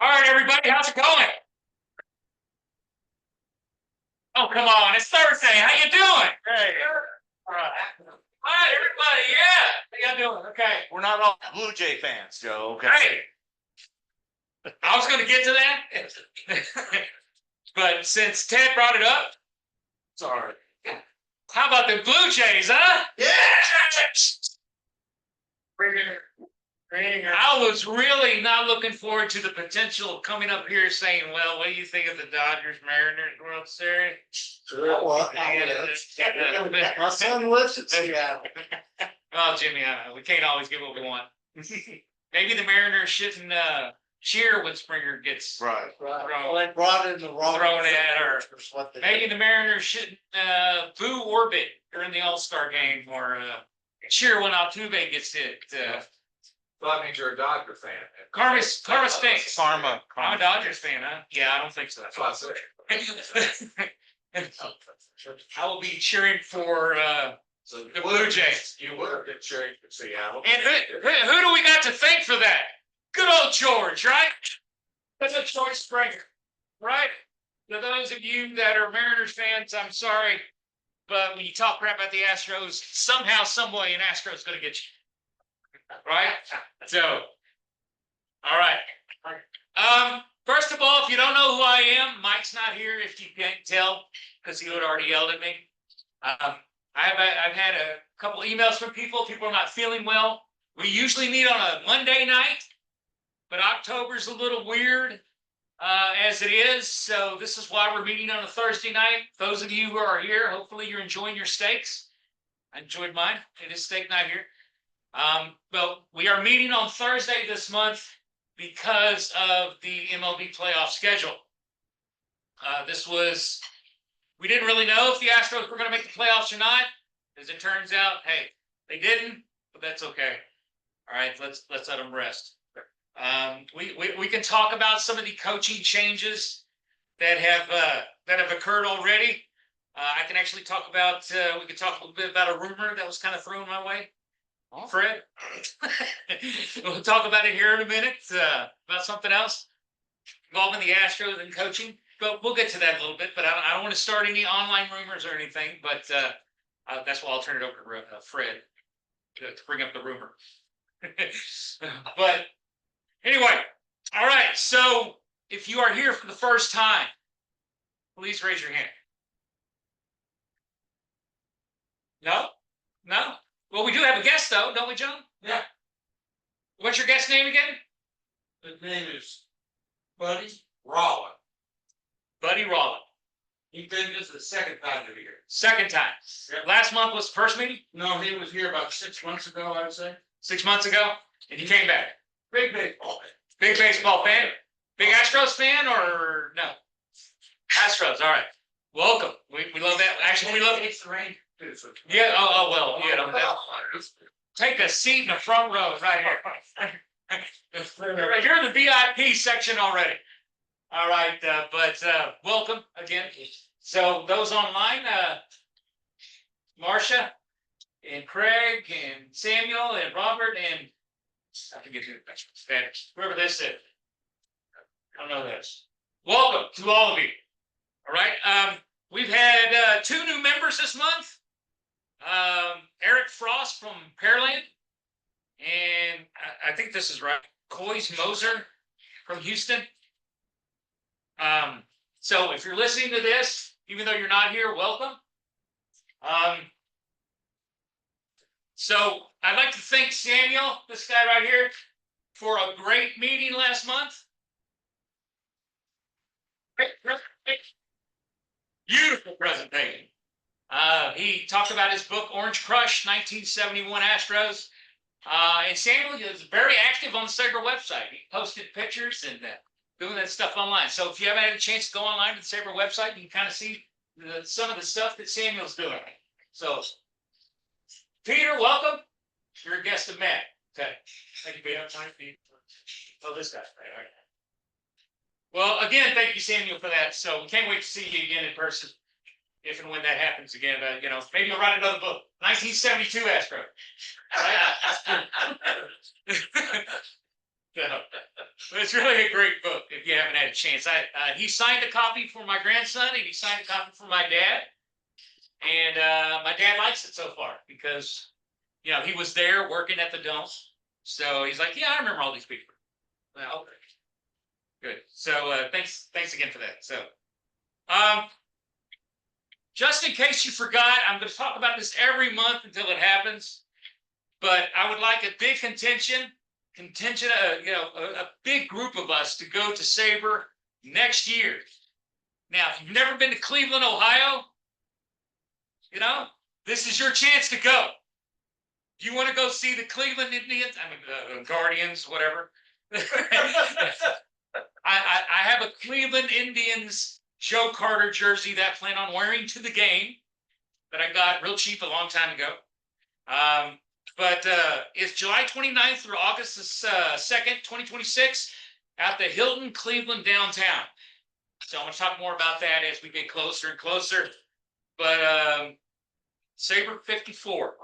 All right, everybody, how's it going? Oh, come on, it's Thursday. How you doing? Hey. All right. All right, everybody, yeah. How y'all doing? Okay. We're not all Blue Jay fans, Joe. Okay. Hey. I was going to get to that, but since Ted brought it up, sorry. How about the Blue Jays, huh? Yeah. I was really not looking forward to the potential of coming up here saying, well, what do you think of the Dodgers Mariners World Series? Well, my son lives in Seattle. Well, Jimmy, I know. We can't always get what we want. Maybe the Mariners shouldn't cheer when Springer gets Right. thrown, They brought in the wrong thrown at her. What Maybe the Mariners shouldn't boo Orbit during the All-Star game or cheer when Altuve gets hit. Well, that means you're a Dodger fan. Karma stinks. Karma. I'm a Dodgers fan, huh? Yeah, I don't think so. That's what I said. I will be cheering for So the Blue Jays. You would have been cheering for Seattle. And who do we got to thank for that? Good old George, right? That's a George Springer, right? To those of you that are Mariners fans, I'm sorry, but when you talk crap about the Astros, somehow, some way, an Astro's going to get you. Right? So, all right. First of all, if you don't know who I am, Mike's not here. If you can't tell, because he would have already yelled at me. I've had a couple emails from people. People are not feeling well. We usually meet on a Monday night, but October's a little weird as it is. So this is why we're meeting on a Thursday night. Those of you who are here, hopefully you're enjoying your steaks. I enjoyed mine. It is steak night here. But we are meeting on Thursday this month because of the MLB playoff schedule. We didn't really know if the Astros were going to make the playoffs or not. As it turns out, hey, they didn't, but that's okay. All right, let's let them rest. We can talk about some of the coaching changes that have occurred already. I can actually talk about. We could talk a little bit about a rumor that was kind of thrown my way. Fred, we'll talk about it here in a minute. About something else involving the Astros and coaching, but we'll get to that a little bit. But I don't want to start any online rumors or anything. But that's why I'll turn it over to Fred to bring up the rumor. But anyway, all right. So if you are here for the first time, please raise your hand. No. Well, we do have a guest, though, don't we, John? Yeah. What's your guest name again? His name is Buddy Rollin. Buddy Rollin. He's been this the second time to be here. Second time. Yep. Last month was the first meeting? No, he was here about 6 months ago, I would say. 6 months ago? And he came back. Big baseball fan. Big baseball fan? Big Astros fan or no? Astros, all right. Welcome. We love that. Actually, we love it. It's the rain. Yeah, well, yeah. Take a seat in the front row right here. You're in the VIP section already. All right, but welcome again. So those online, Marcia and Craig and Samuel and Robert and I forget whoever this is. I don't know this. Welcome to all of you. All right. We've had 2 new members this month. Eric Frost from Pearland, and I think this is right. Coyce Moser from Houston. So if you're listening to this, even though you're not here, welcome. So I'd like to thank Samuel, this guy right here, for a great meeting last month. Beautiful presentation. He talked about his book, Orange Crush, 1971 Astros. And Samuel is very active on the SABR website. He posted pictures and doing that stuff online. So if you haven't had a chance to go online to the SABR website, you can kind of see some of the stuff that Samuel's doing. So, Peter, welcome. You're a guest of Matt. Okay. Thank you, Peter. Oh, this guy. All right. Well, again, thank you, Samuel, for that. So we can't wait to see you again in person. If and when that happens again, maybe you'll write another book. 1972 Astro. It's really a great book if you haven't had a chance. He signed a copy for my grandson and he signed a copy for my dad. And my dad likes it so far because, you know, he was there working at the Dome. So he's like, yeah, I remember all these people. Well, good. So thanks again for that. So just in case you forgot, I'm going to talk about this every month until it happens. But I would like a big contingent, a big group of us to go to SABR next year. Now, if you've never been to Cleveland, Ohio, you know, this is your chance to go. If you want to go see the Cleveland Indians, Guardians, whatever. I have a Cleveland Indians Joe Carter jersey that I plan on wearing to the game that I got real cheap a long time ago. But it's July 29th through August 2nd, 2026 at the Hilton Cleveland downtown. So I'm going to talk more about that as we get closer and closer. But SABR 54.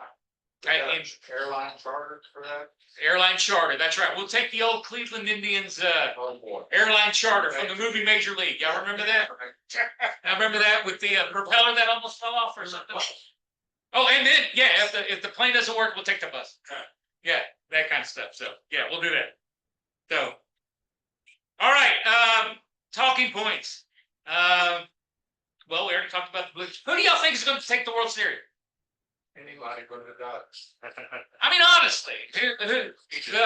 Airline charter for that? Airline charter, that's right. We'll take the old Cleveland Indians airline charter from the movie Major League. Y'all remember that? I remember that with the propeller that almost fell off or something. Oh, and then, yeah, if the plane doesn't work, we'll take the bus. Yeah, that kind of stuff. So, yeah, we'll do that. So, all right, talking points. Well, we already talked about the Blues. Who do y'all think is going to take the World Series? Anybody go to the Dodgers? I mean, honestly,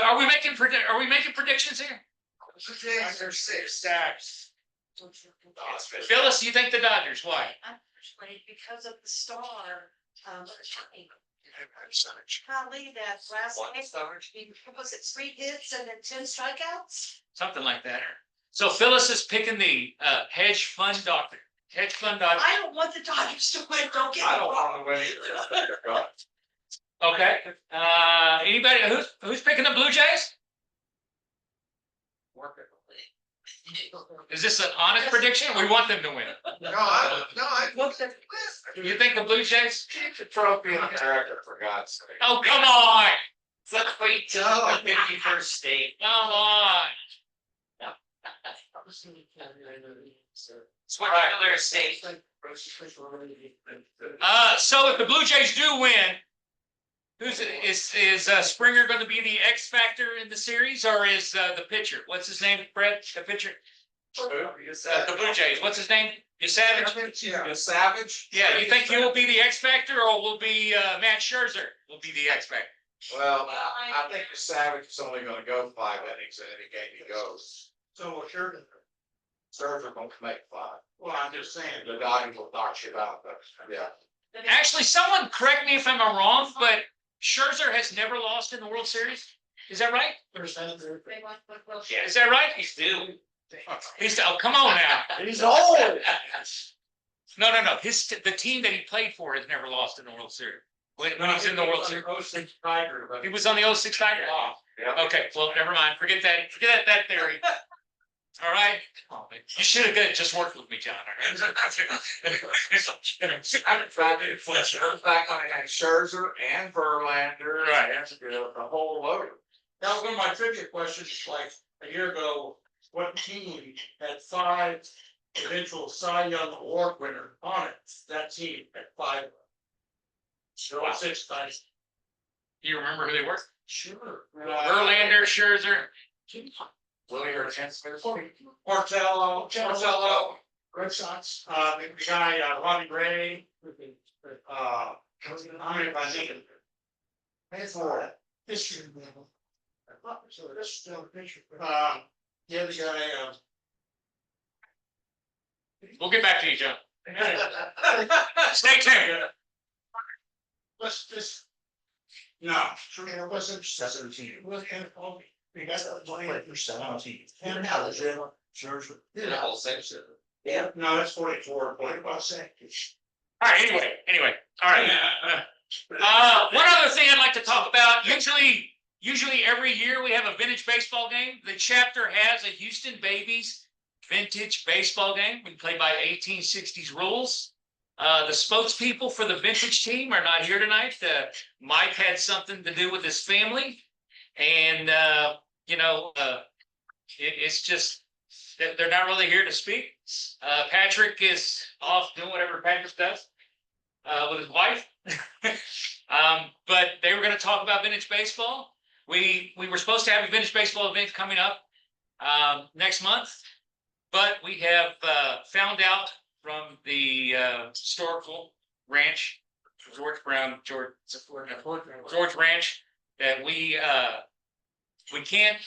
are we making predictions here? They're 6 stacks. Phyllis, you think the Dodgers? Why? Unfortunately, because of the star, Golly, that last night, was it 3 hits and then 10 strikeouts? Something like that. So Phyllis is picking the hedge fund doctor. Hedge fund doctor. I don't want the Dodgers to win, don't get me I don't wrong. want to win either. Okay. Anybody who's picking the Blue Jays? Is this an honest prediction? We want them to win. I Looked at You think the Blue Jays? keep the trophy in America, for God's sake. Oh, come on. Let's wait till the 51st state. Come on. Spectacular state. So if the Blue Jays do win, is Springer going to be the X factor in the series, or is the pitcher? What's his name, Fred? The pitcher? The Blue Jays. What's his name? Savage. Savage. Yeah, you think he will be the X factor, or will be Matt Scherzer will be the X factor? Well, I think the Savage is only gonna go 5 innings in any game he goes. So sure. Serves are gonna make 5. Well, I'm just saying. The Dodgers will knock shit out, but yeah. Actually, someone correct me if I'm wrong, but Scherzer has never lost in the World Series. Is that right? Is that right? He's due. Oh, come on now. He's old. No. The team that he played for has never lost in the World Series. When he was in the World Series. He was on the 06 Tiger. Yeah. Okay, well, never mind. Forget that theory. All right. You should have just worked with me, John. All right? I'm trying to influence back on Scherzer and Verlander. Right. And the whole load. That was one of my trivia questions, like a year ago, what team had 5 eventual Cy Young Award winner on it? That team had 5. Sure. 6 times. Do you remember who they were? Sure. Verlander, Scherzer. Willie Hurts. Porcello, Red Sox, the guy, Robbie Ray. How many if I think of it? It's 4. History. The other guy, We'll get back to you, John. Stay tuned. let's just. No. It wasn't 17. It was kind of funny. We got that 20%. And now the general. Yeah, no, that's 44, 45 seconds. All right. Anyway. All right. One other thing I'd like to talk about. Usually every year we have a vintage baseball game. The chapter has a Houston Babies vintage baseball game. We play by 1860s rules. The spokespeople for the vintage team are not here tonight. Mike had something to do with his family, and it's just that they're not really here to speak. Patrick is off doing whatever Patrick does with his wife. But they were going to talk about vintage baseball. We were supposed to have a vintage baseball event coming up next month, but we have found out from the historical ranch, George Ranch, that we can't.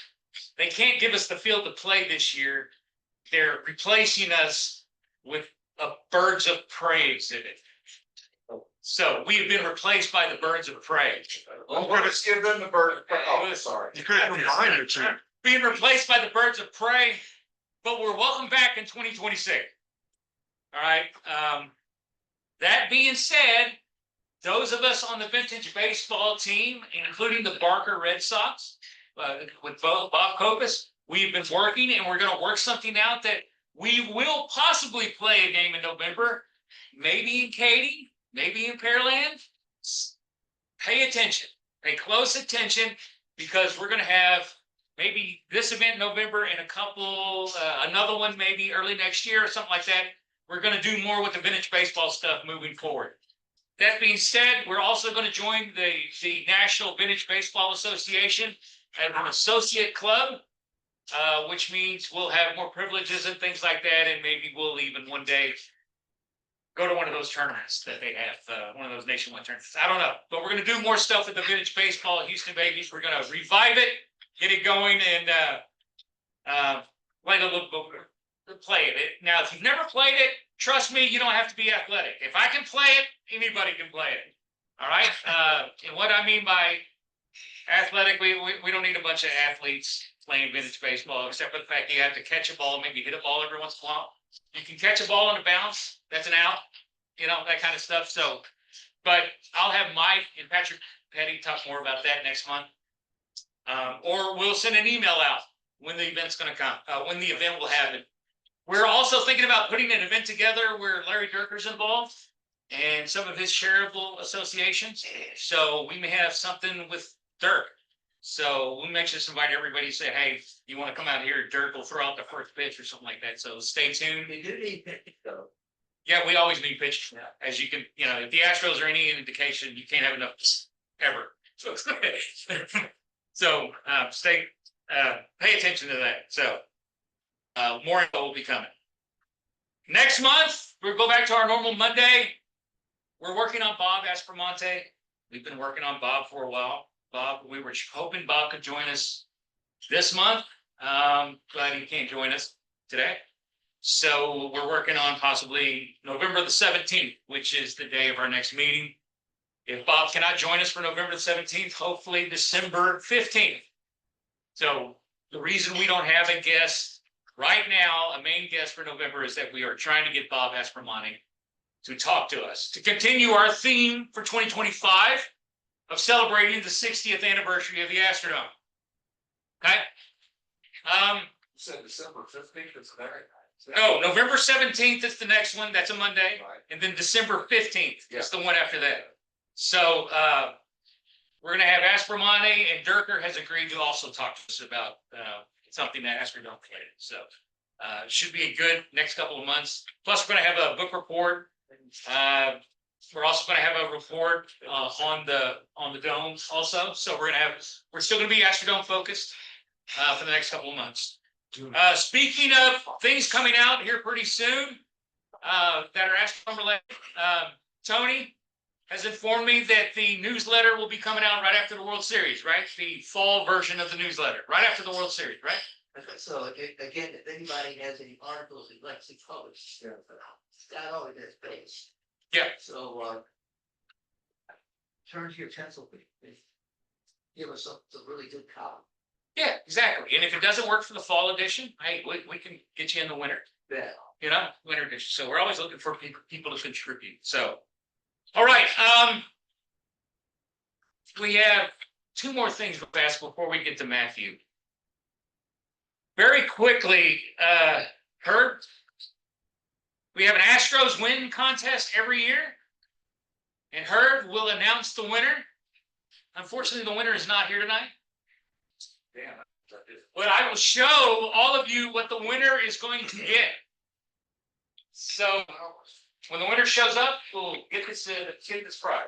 They can't give us the field to play this year. They're replacing us with a birds of prey exhibit. So we have been replaced by the birds of prey. Well, we're just give them the bird. Oh, sorry. You could have combined it, too. Being replaced by the birds of prey, but we're welcome back in 2026. All right. That being said, those of us on the vintage baseball team, including the Barker Red Sox, with Bob Kopis, we've been working, and we're going to work something out that we will possibly play a game in November, maybe in Katy, maybe in Pearland. Pay attention, pay close attention, because we're going to have maybe this event in November and a couple, another one maybe early next year or something like that. We're going to do more with the vintage baseball stuff moving forward. That being said, we're also going to join the National Vintage Baseball Association as an associate club, which means we'll have more privileges and things like that, and maybe we'll even one day go to one of those tournaments that they have, one of those nationwide tournaments. I don't know, but we're going to do more stuff with the vintage baseball, Houston Babies. We're going to revive it, get it going, and play it. Now, if you've never played it, trust me, you don't have to be athletic. If I can play it, anybody can play it. All right. And what I mean by athletic, we don't need a bunch of athletes playing vintage baseball, except for the fact you have to catch a ball, maybe hit a ball every once in a while. You can catch a ball on a bounce. That's an out, that kind of stuff. So, but I'll have Mike and Patrick Petty talk more about that next month. Or we'll send an email out when the event's going to come, when the event will happen. We're also thinking about putting an event together where Larry Dierker's involved and some of his charitable associations. So we may have something with Dirk. So we may just invite everybody to say, hey, you want to come out here, Dirk will throw out the first pitch or something like that. So stay tuned. They do need pitching though. Yeah, we always need pitch. As you can, if the Astros are any indication, you can't have enough ever. So pay attention to that. So more info will be coming. Next month, we'll go back to our normal Monday. We're working on Bob Aspromonte. We've been working on Bob for a while. Bob, we were hoping Bob could join us this month, but he can't join us today. So we're working on possibly November the 17th, which is the day of our next meeting. If Bob cannot join us for November the 17th, hopefully December 15th. So the reason we don't have a guest right now, a main guest for November, is that we are trying to get Bob Aspromonte to talk to us, to continue our theme for 2025 of celebrating the 60th anniversary of the Astrodome. Okay? You said December 15th is very nice. No, November 17th is the next one. That's a Monday. Right. And then December 15th Yeah. is the one after that. So we're going to have Aspromonte, and Dierker has agreed to also talk to us about something that Astrodome created. So it should be a good next couple of months. Plus, we're going to have a book report. We're also going to have a report on the domes also. So we're still going to be Astrodome focused for the next couple of months. Speaking of things coming out here pretty soon that are Astrodome related, Tony has informed me that the newsletter will be coming out right after the World Series, right? The fall version of the newsletter, right after the World Series, right? So again, if anybody has any articles they'd like to publish, Scott always has space. Yeah. So turn to your pencil, give us some really good copy. Yeah, exactly. And if it doesn't work for the fall edition, hey, we can get you in the winter. Yeah. Winter edition. So we're always looking for people to contribute. So, all right. We have two more things real fast before we get to Matthew. Very quickly, Herb, we have an Astros win contest every year, and Herb will announce the winner. Unfortunately, the winner is not here tonight. Damn. But I will show all of you what the winner is going to get. So when the winner shows up, we'll get this prize.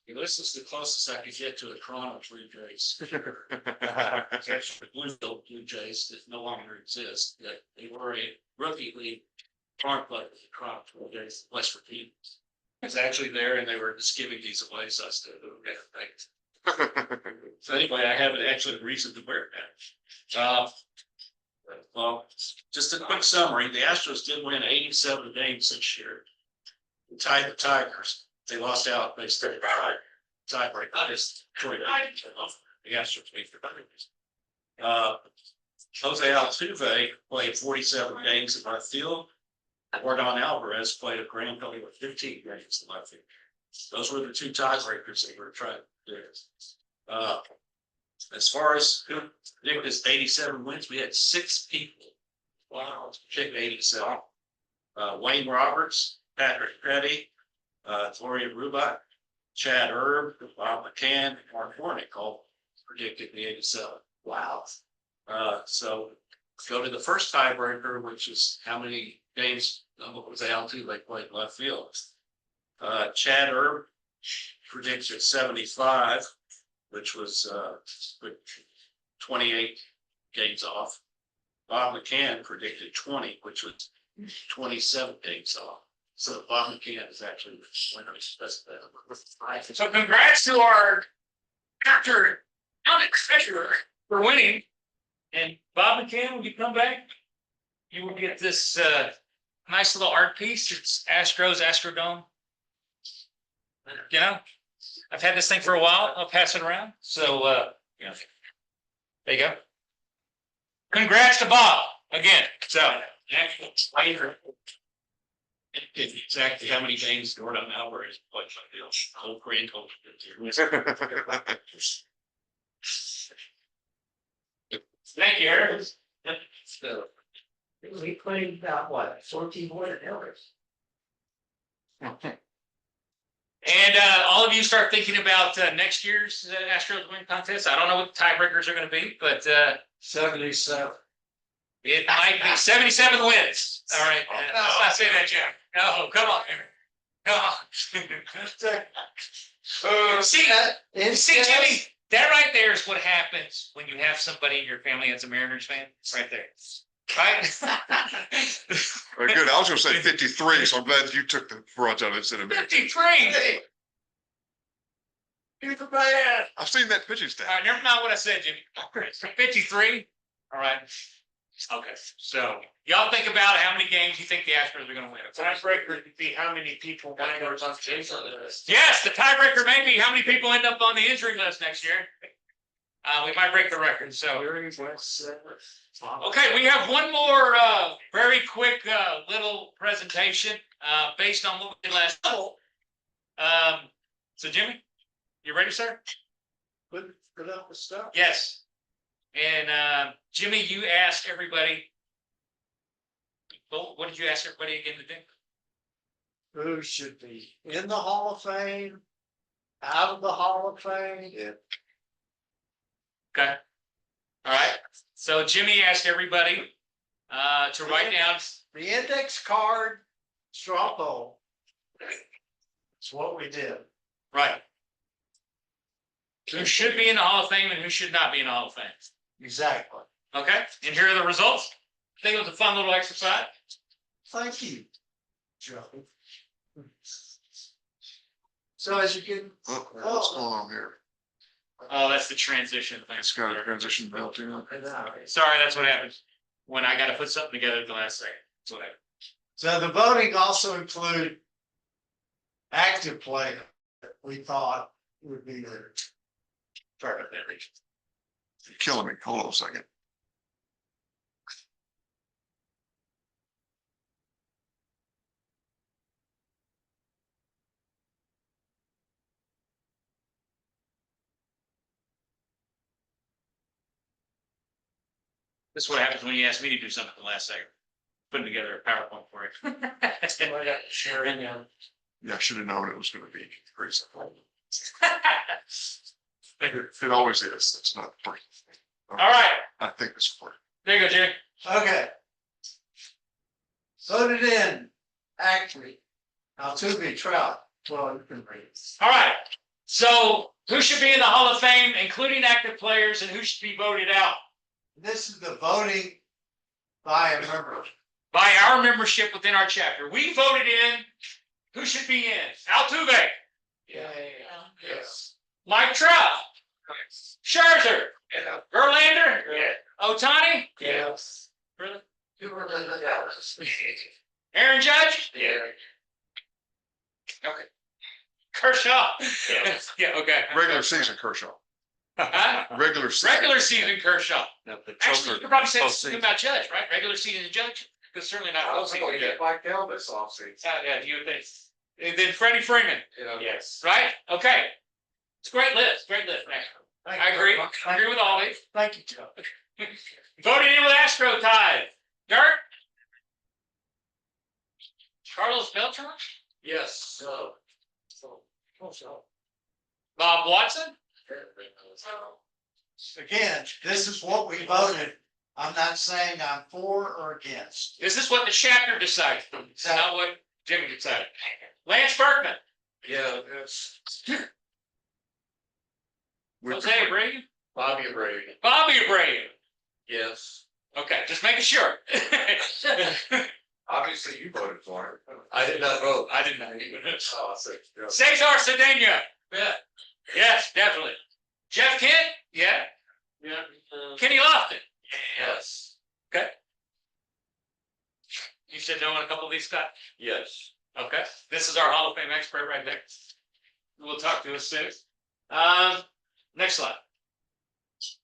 This is the closest I could get to a Toronto Blue Jays. Actually, Bluefield Blue Jays that no longer exist, that they were a rookie league farm club with the Toronto Blue Jays, West Virginia. I was actually there and they were just giving these away, so I stood over there. Thanks. So anyway, I have actually a reason to wear that. Well, just a quick summary, the Astros did win 87 games this year. They tied the Tigers. They lost out based on tiebreak. Not just Detroit. The Astros beat the Tigers. Jose Altuve played 47 games in left field. Jordan Alvarez played a grand total of 15 games in left field. Those were the two tiebreakers that we were trying to do. As far as who predicted 87 wins, we had 6 people. Wow, pick 87. Wayne Roberts, Patrick Petty, Gloria Rubat, Chad Erb, Bob McCann, Mark Warnick all predicted the 87. Wow. So go to the first tiebreaker, which is how many games was Altuve played left field. Chad Erb predicted 75, which was 28 games off. Bob McCann predicted 20, which was 27 games off. So Bob McCann is actually the winner. So congrats to our actor, Alex Fisher, for winning. And Bob McCann, when you come back, you will get this nice little art piece. It's Astrodome. You know, I've had this thing for a while. I'll pass it around. So, yeah, there you go. Congrats to Bob again. So, later. Exactly how many games Jordan Alvarez played left field. Whole grand total. Thank you, Eric. So, We played about what, 14 more than Elvis? And all of you start thinking about next year's Astros win contest. I don't know what the tiebreakers are going to be, but 77. it might be 77 wins. All right. Let's not say that, Jim. No, come on, Eric. Come on. See, Jimmy, that right there is what happens when you have somebody in your family that's a Mariners fan. It's right there. Right? Very good. I was gonna say 53, so I'm glad you took the brunt of it instead of me. 53. He's a man. I've seen that pitching staff. All right, never mind what I said, Jimmy. 53. All right. Okay. So y'all think about how many games you think the Astros are going to win. Tiebreaker would be how many people might go on the injury list. Yes, the tiebreaker may be how many people end up on the injury list next year. We might break the record. So okay, we have one more very quick little presentation based on what we did last night. So Jimmy, you ready, sir? Put up the stuff. Yes. And Jimmy, you asked everybody. Well, what did you ask everybody again to do? Who should be in the Hall of Fame, out of the Hall of Fame? Yeah. Okay. All right. So Jimmy asked everybody to write down. The index card straw poll. That's what we did. Right. Who should be in the Hall of Fame and who should not be in the Hall of Fame. Exactly. Okay. And here are the results. I think it was a fun little exercise. Thank you, Joe. So as you can. What's going on here? Oh, that's the transition thing. It's got a transition belt in it. Sorry, that's what happens when I got to put something together at the last second. That's what happens. So the voting also included active play that we thought would be there. Sorry about that, Rich. You're killing me. Hold on a second. This is what happens when you ask me to do something at the last second. Putting together a PowerPoint for you. So I got to share in there. Yeah, I should have known it was gonna be pretty simple. It always is. It's not. All right, I think it's for. there you go, Jay. Okay. Voted in, actually, Altuve Trout, well, you can read it. All right, so who should be in the Hall of Fame, including active players, and who should be voted out? This is the voting by a member. By our membership within our chapter. We voted in who should be in. Altuve, Yes. Mike Trout, Scherzer, Verlander, Ohtani, Yes. really? You were in the Dallas. Aaron Judge, Yeah. okay. Kershaw, Yes. yeah, okay. Regular season Kershaw. Huh? Regular season. Regular season Kershaw. No, the Actually, you Joker, could probably say the same postseason. about Judge, right? Regular season and Judge, because certainly not I was postseason. gonna get Mike Dell this offseason. Yeah, you would think. And then Freddie Freeman, Yes. right? Okay. It's a great list, man. I agree. I agree with all these. Thank you, Joe. Voted in with Astro Tide. Dirt. Carlos Beltran. Yes. Bob Watson. Again, this is what we voted. I'm not saying I'm for or against. This is what the chapter decided. It's not what Jimmy decided. Lance Berkman. Yeah, yes. Jose Abreu. Bobby Ray. Bobby Abreu. Yes. Okay, just making sure. Obviously you voted for him. I did not vote. I didn't know. Oh, so, yeah. Cesar Cedeno. Yeah. Yes, definitely. Jeff Kent. Yeah. Yeah. Kenny Lofton. Yes. You said no on a couple of these, Scott? Yes. Okay, this is our Hall of Fame expert right there. We'll talk to us soon. Next slide.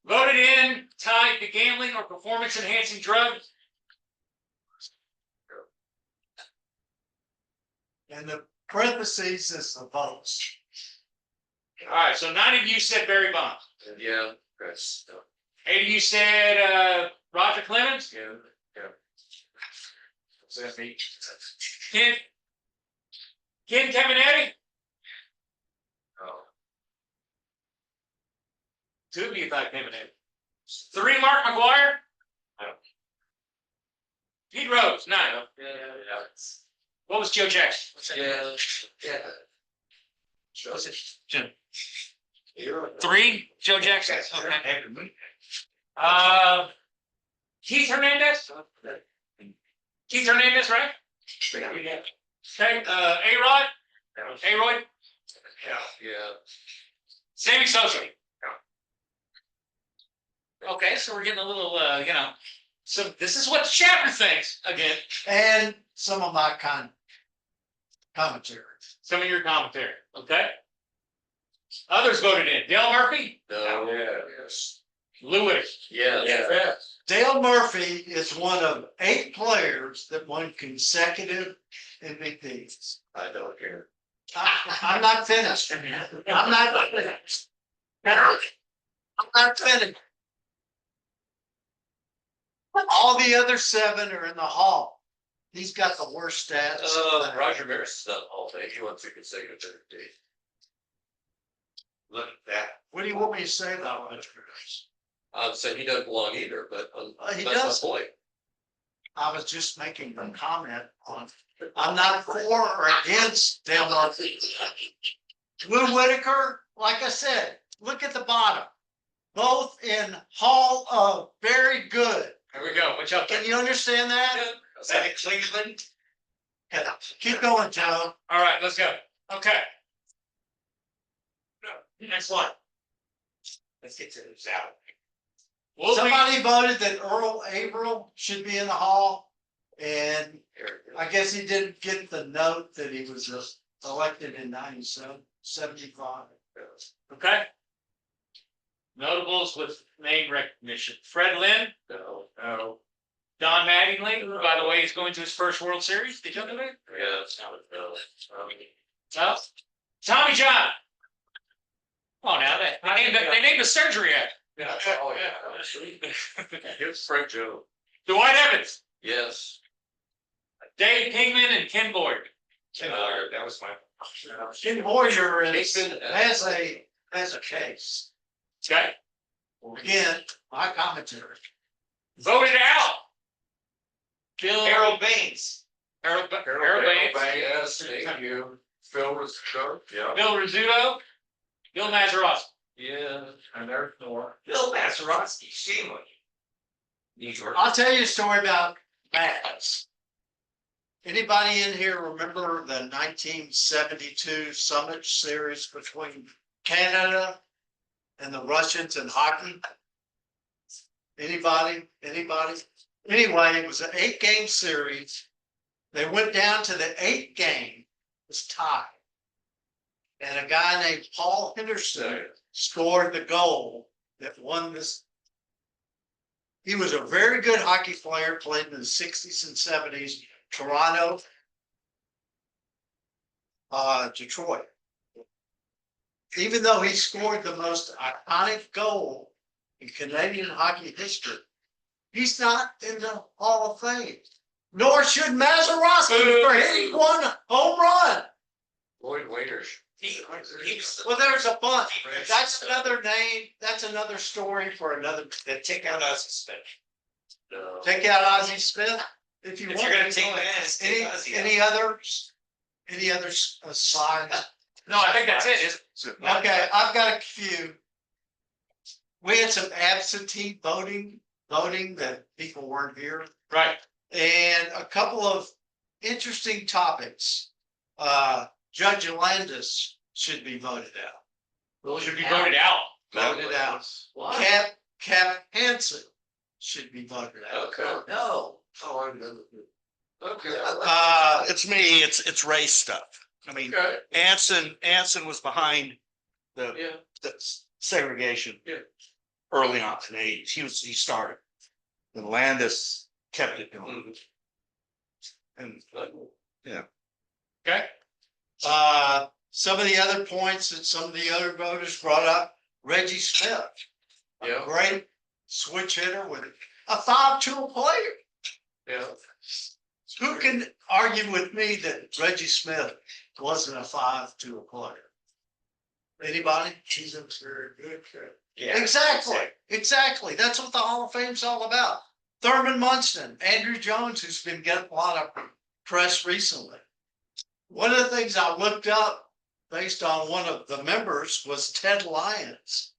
Voted in, tied to gambling or performance enhancing drugs. And the parentheses is the votes. All right, so 9 of you said Barry Bonds. Yeah, Chris. 8 of you said Roger Clemens. Yeah. Is that me? Ken Caminiti. Oh. 2 of you thought Caminiti. 3 Mark McGuire. No. Pete Rose, 9. Yeah. What was Joe Jackson? Yeah. Was it Jim? You're 3 Joe Jackson. Okay. Keith Hernandez. Keith Hernandez, right? Okay. A-Rod. A-Roy. Yeah. Sammy Sosa. Okay, so we're getting a little, so this is what the chapter thinks again. And some of my commentary. Some of your commentary, okay? Others voted in. Dale Murphy, No. Yes. Lou Whitaker. Yes. Dale Murphy is one of 8 players that won consecutive MVPs. I don't care. I'm not finished. I'm not finished. I'm not finished. All the other 7 are in the hall. He's got the worst stats. Roger Maris is not all day. He wants to consecutive day. Look at that. What do you want me to say about Roger? I'm saying he doesn't belong either, but He that's does. my point. I was just making a comment on, I'm not for or against Dale Murphy. Lou Whitaker, like I said, look at the bottom. Both in Hall of Very Good. There we go. Watch out. Can you understand that? Is that in Cleveland? Yeah. Keep going, Joe. All right, let's go. Okay. Next one. Let's get to this out. Somebody voted that Earl April should be in the hall. And I guess he didn't get the note that he was elected in 1975. Okay. Notables with name recognition. Fred Lynn. No. Don Mattingly, who, by the way, is going to his first World Series. Did you know that? Yeah, it's not no. No. Tommy John. Come on now, they named a surgery act. Yeah. Oh, yeah. Here's Frank Joe. Dwight Evans, Yes. Dave Kingman, and Ken Boyd. That was my. Jim Hoyer has a case. Okay, Again, my commentary. vote it out. Bill. Harold Baines. Harold Baines. Yes, thank you. Phil was, yeah. Bill Rizzuto. Bill Mazeroski. Yeah, and there's more. Bill Mazeroski, shame on you. I'll tell you a story about Maz. Anybody in here remember the 1972 Summit Series between Canada and the Russians in hockey? Anybody? Anyway, it was an 8-game series. They went down to the 8th game, it was tied. And a guy named Paul Henderson scored the goal that won this. He was a very good hockey player, played in the 60s and 70s, Toronto, Detroit. Even though he scored the most iconic goal in Canadian hockey history, he's not in the Hall of Fame. Nor should Mazeroski for hitting one home run. Lloyd Waiters. Well, there's a bunch. That's another name. That's another story for another. Take out Ozzie Smith. Take out Ozzie Smith if you If want. you're gonna take that, take Ozzie out. Any others? Any others slides? No, I think that's it. Okay, I've got a few. We had some absentee voting that people weren't here, Right. and a couple of interesting topics. Judge Landis should be voted out. Should be voted out. Voted out. Why? Cap Hansen should be voted out. Okay. No. Oh, I know. Okay. It's me, it's race stuff. I mean, Okay. Anson was behind Yeah. the segregation. Yeah. Early on in the 80s, he started. And Landis kept it going. And Okay. Some of the other points that some of the other voters brought up, Reggie Smith, a Yeah. great switch hitter with a 5-tool player. Yeah. Who can argue with me that Reggie Smith wasn't a 5-tool player? Anybody? He's a very good kid. Yeah. Exactly. That's what the Hall of Fame's all about. Thurman Munson, Andrew Jones, who's been getting a lot of press recently. One of the things I looked up based on one of the members was Ted Lyons.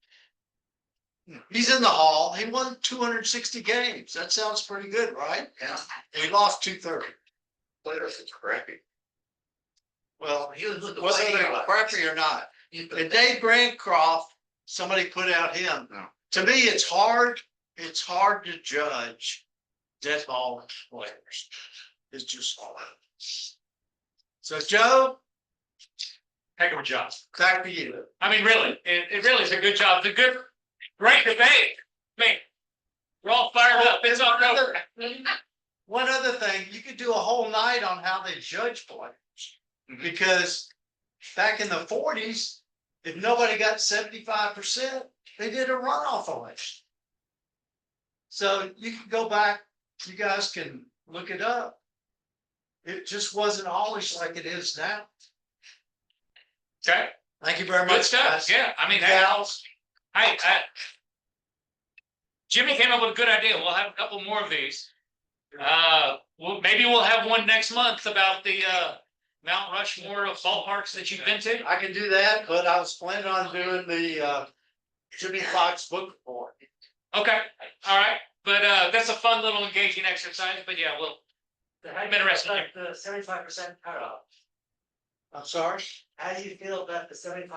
He's in the Hall. He won 260 games. That sounds pretty good, right? Yeah. He lost 230. Players is crappy. Well, He was with the whether White they're Sox. crappy or not. He- And Dave Grandcroft, somebody put out him. No. To me, it's hard to judge dead ball players. It's just hard. So Joe, Heck of a job. back to you. I mean, really, it really is a good job. It's a great debate. Man, we're all fired up. It's October. One other thing, you could do a whole night on how they judge players. Because back in the 40s, if nobody got 75%, they did a runoff election. So you can go back, you guys can look it up. It just wasn't always like it is now. Okay, Thank you very good much, stuff. guys. Yeah, I mean, Gals. hey, Jimmy came up with a good idea. We'll have a couple more of these. Maybe we'll have one next month about the Mount Rushmore of ballparks that you've been to. I can do that, but I was planning on doing the Jimmy Fox book report. Okay, all right, but that's a fun little engaging exercise. But yeah, I'm interested. The 75% cutoff. I'm sorry? How do you feel about the 75%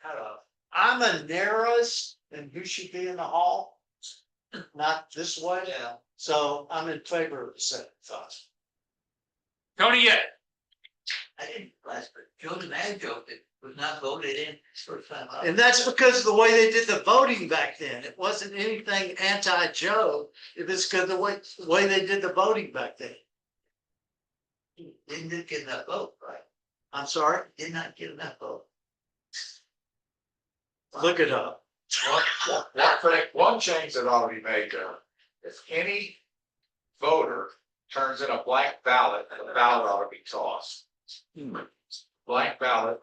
cutoff? I'm a narrowest and who should be in the hall. Not this way. Yeah. So I'm in favor of the 75. Tony, yeah. I didn't realize, but Joe DiMaggio was not voted in first time out. And that's because of the way they did the voting back then. It wasn't anything anti-Joe. It was because of the way they did the voting back then. He didn't get enough vote, right? I'm sorry? Did not get enough vote. Look it up. One change that ought to be made there, if any voter turns in a blank ballot, the ballot ought to be tossed. blank ballot.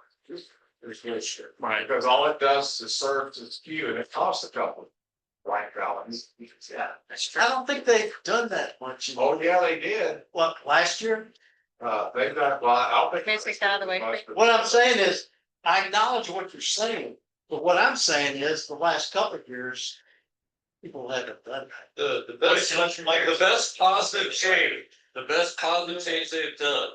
Right. Because all it does is serve as cue and it costs a couple blank ballots. Yeah, I don't think they've done that much. Oh, yeah, they did. What, last year? They've done, well, I'll think. Can I take that out of the way? What I'm saying is, I acknowledge what you're saying, but what I'm saying is the last couple of years, people haven't done that. The best, like the best positive change they've done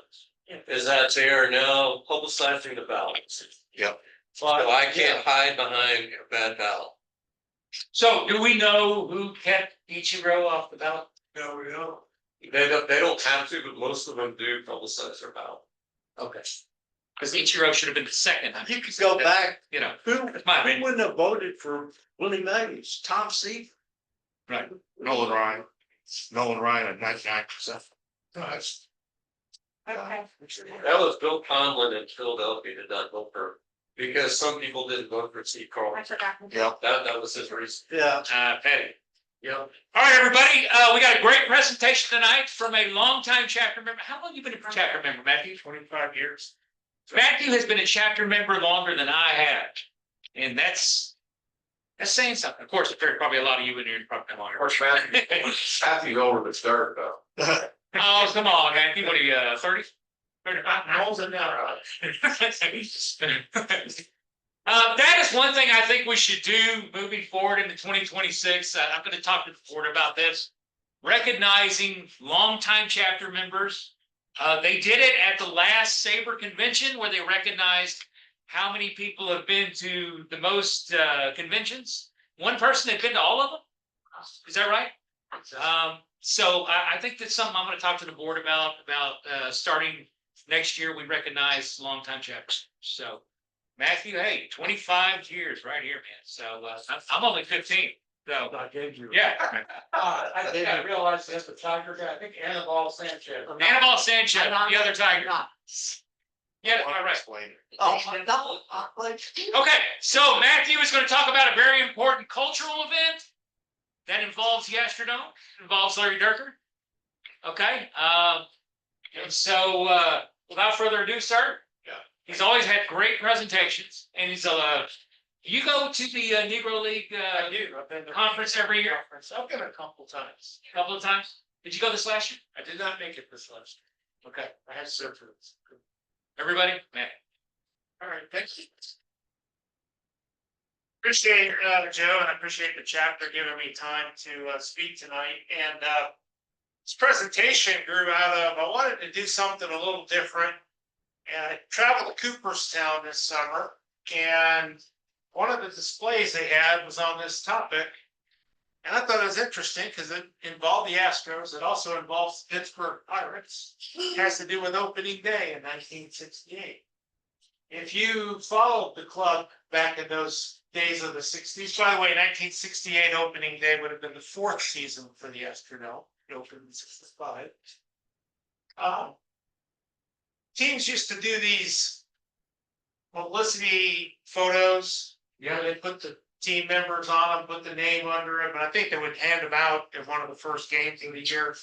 is that they are now publicizing the ballots. Yep. So I can't hide behind a bad ballot. So do we know who kept Ichiro off the ballot? No, we don't. They don't have to, but most of them do publicize their ballot. Okay. Because Ichiro should have been the second. You could go back, You know, who my opinion. wouldn't have voted for Willie Mays? Tom Seaver? Right. Nolan Ryan at 99%. Okay. That was Bill Conlon in Philadelphia did not vote for, because some people didn't vote for Steve I Carlson. forgot. Yep. That was his reason. Yeah. Petty. Yep. All right, everybody, we got a great presentation tonight from a longtime chapter member. How long have you been a chapter member, Matthew? 25 years. Matthew has been a chapter member longer than I have. And that's saying something. Of course, there's probably a lot of you in here who probably know Of course, Matthew over the dirt though. Oh, come on, Matthew, what are you, 30? 35? Knowles and now. That is one thing I think we should do moving forward into 2026. I'm going to talk to the board about this. Recognizing longtime chapter members. They did it at the last SABR convention where they recognized how many people have been to the most conventions. One person had been to all of them. Is that right? So I think that's something I'm going to talk to the board about starting next year. We recognize longtime chapters. So Matthew, hey, 25 years right here, man. So I'm only 15. So I gave you. yeah, I think I realized that's the Tiger guy. I think Anibal Sanchez. Anibal Sanchez, the other tiger. Yeah, all right. Explain it. Oh, no, Okay, so Matthew is going to talk about a very important cultural event that involves the Astrodome, involves Larry Dierker. Okay, and so without further ado, sir. Yeah. He's always had great presentations, and he's you go to the Negro League I do. I've been to conference every year? conference. I've been a couple times. A couple of times. Did you go this last year? I did not make it this last year. Okay, I had surgery. everybody, man. All right, thank you. Appreciate Joe, and I appreciate the chapter giving me time to speak tonight. And this presentation grew out of, I wanted to do something a little different. And I traveled to Cooperstown this summer, and one of the displays they had was on this topic. And I thought it was interesting because it involved the Astros. It also involves the Pittsburgh Pirates. It has to do with opening day in 1968. If you followed the club back in those days of the 60s, by the way, 1968 opening day would have been the fourth season for the Astrodome. It opened in 65. Teams used to do these publicity photos. Yeah, they put the team members on them, put the name under it, but I think they would hand them out at one of the first games of the year.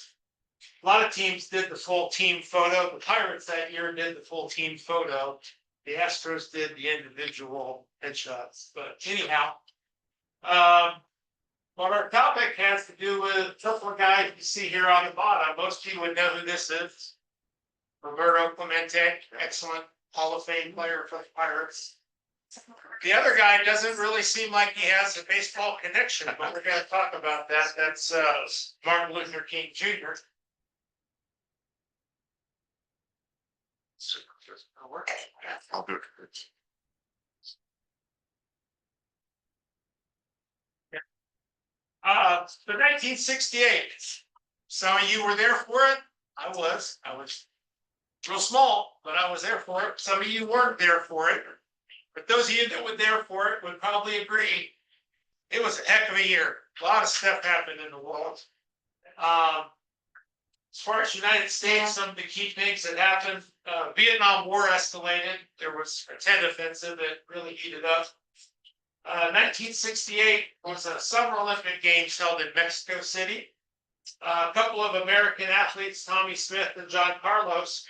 A lot of teams did the full team photo. The Pirates that year did the full team photo. The Astros did the individual headshots, but anyhow. What our topic has to do with a couple of guys you see here on the bottom. Most people would know who this is. Roberto Clemente, excellent Hall of Fame player for the Pirates. The other guy doesn't really seem like he has a baseball connection, but we're going to talk about that. That's Martin Luther King Jr. I'll do it. The 1968. Some of you were there for it. I was real small, but I was there for it. Some of you weren't there for it. But those of you that were there for it would probably agree. It was a heck of a year. A lot of stuff happened in the world. As far as the United States, some of the key things that happened, Vietnam War escalated. There was a Tet Offensive that really heated up. 1968 was a Summer Olympic Games held in Mexico City. A couple of American athletes, Tommy Smith and John Carlos,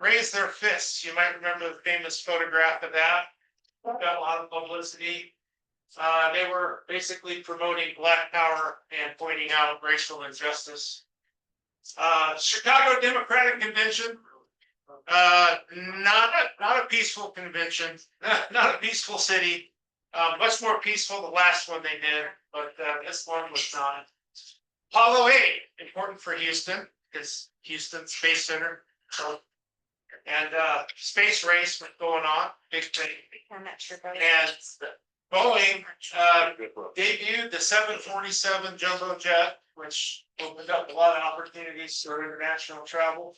raise their fists. You might remember the famous photograph of that. Got a lot of publicity. They were basically promoting Black power and pointing out racial injustice. Chicago Democratic Convention, not a peaceful convention, not a peaceful city. Much more peaceful the last one they did, but this one was not. Apollo 8, important for Houston, because Houston Space Center. So, and space race was going on, big thing. I'm not sure. And Boeing debuted the 747 jumbo jet, which opened up a lot of opportunities for international travel.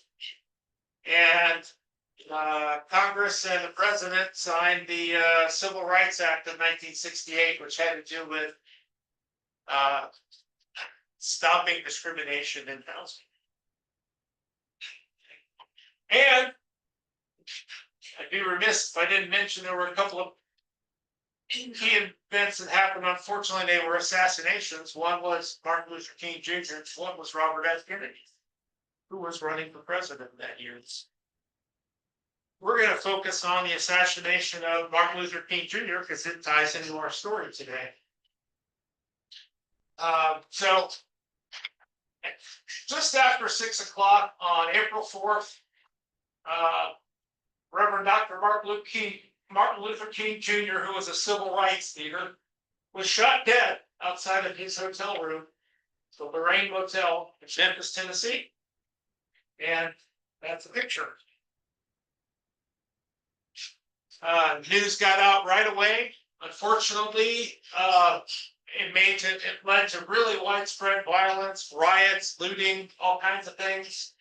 And Congress and the president signed the Civil Rights Act of 1968, which had to do with stopping discrimination in housing. And I'd be remiss if I didn't mention there were a couple of key events that happened. Unfortunately, they were assassinations. One was Martin Luther King Jr., one was Robert F. Kennedy, who was running for president that year. We're going to focus on the assassination of Martin Luther King Jr. because it ties into our story today. So, just after 6 o'clock on April 4th, Reverend Dr. Martin Luther King Jr., who was a civil rights leader, was shot dead outside of his hotel room, the Lorraine Motel in Memphis, Tennessee. And that's a picture. News got out right away. Unfortunately, it led to really widespread violence, riots, looting, all kinds of things.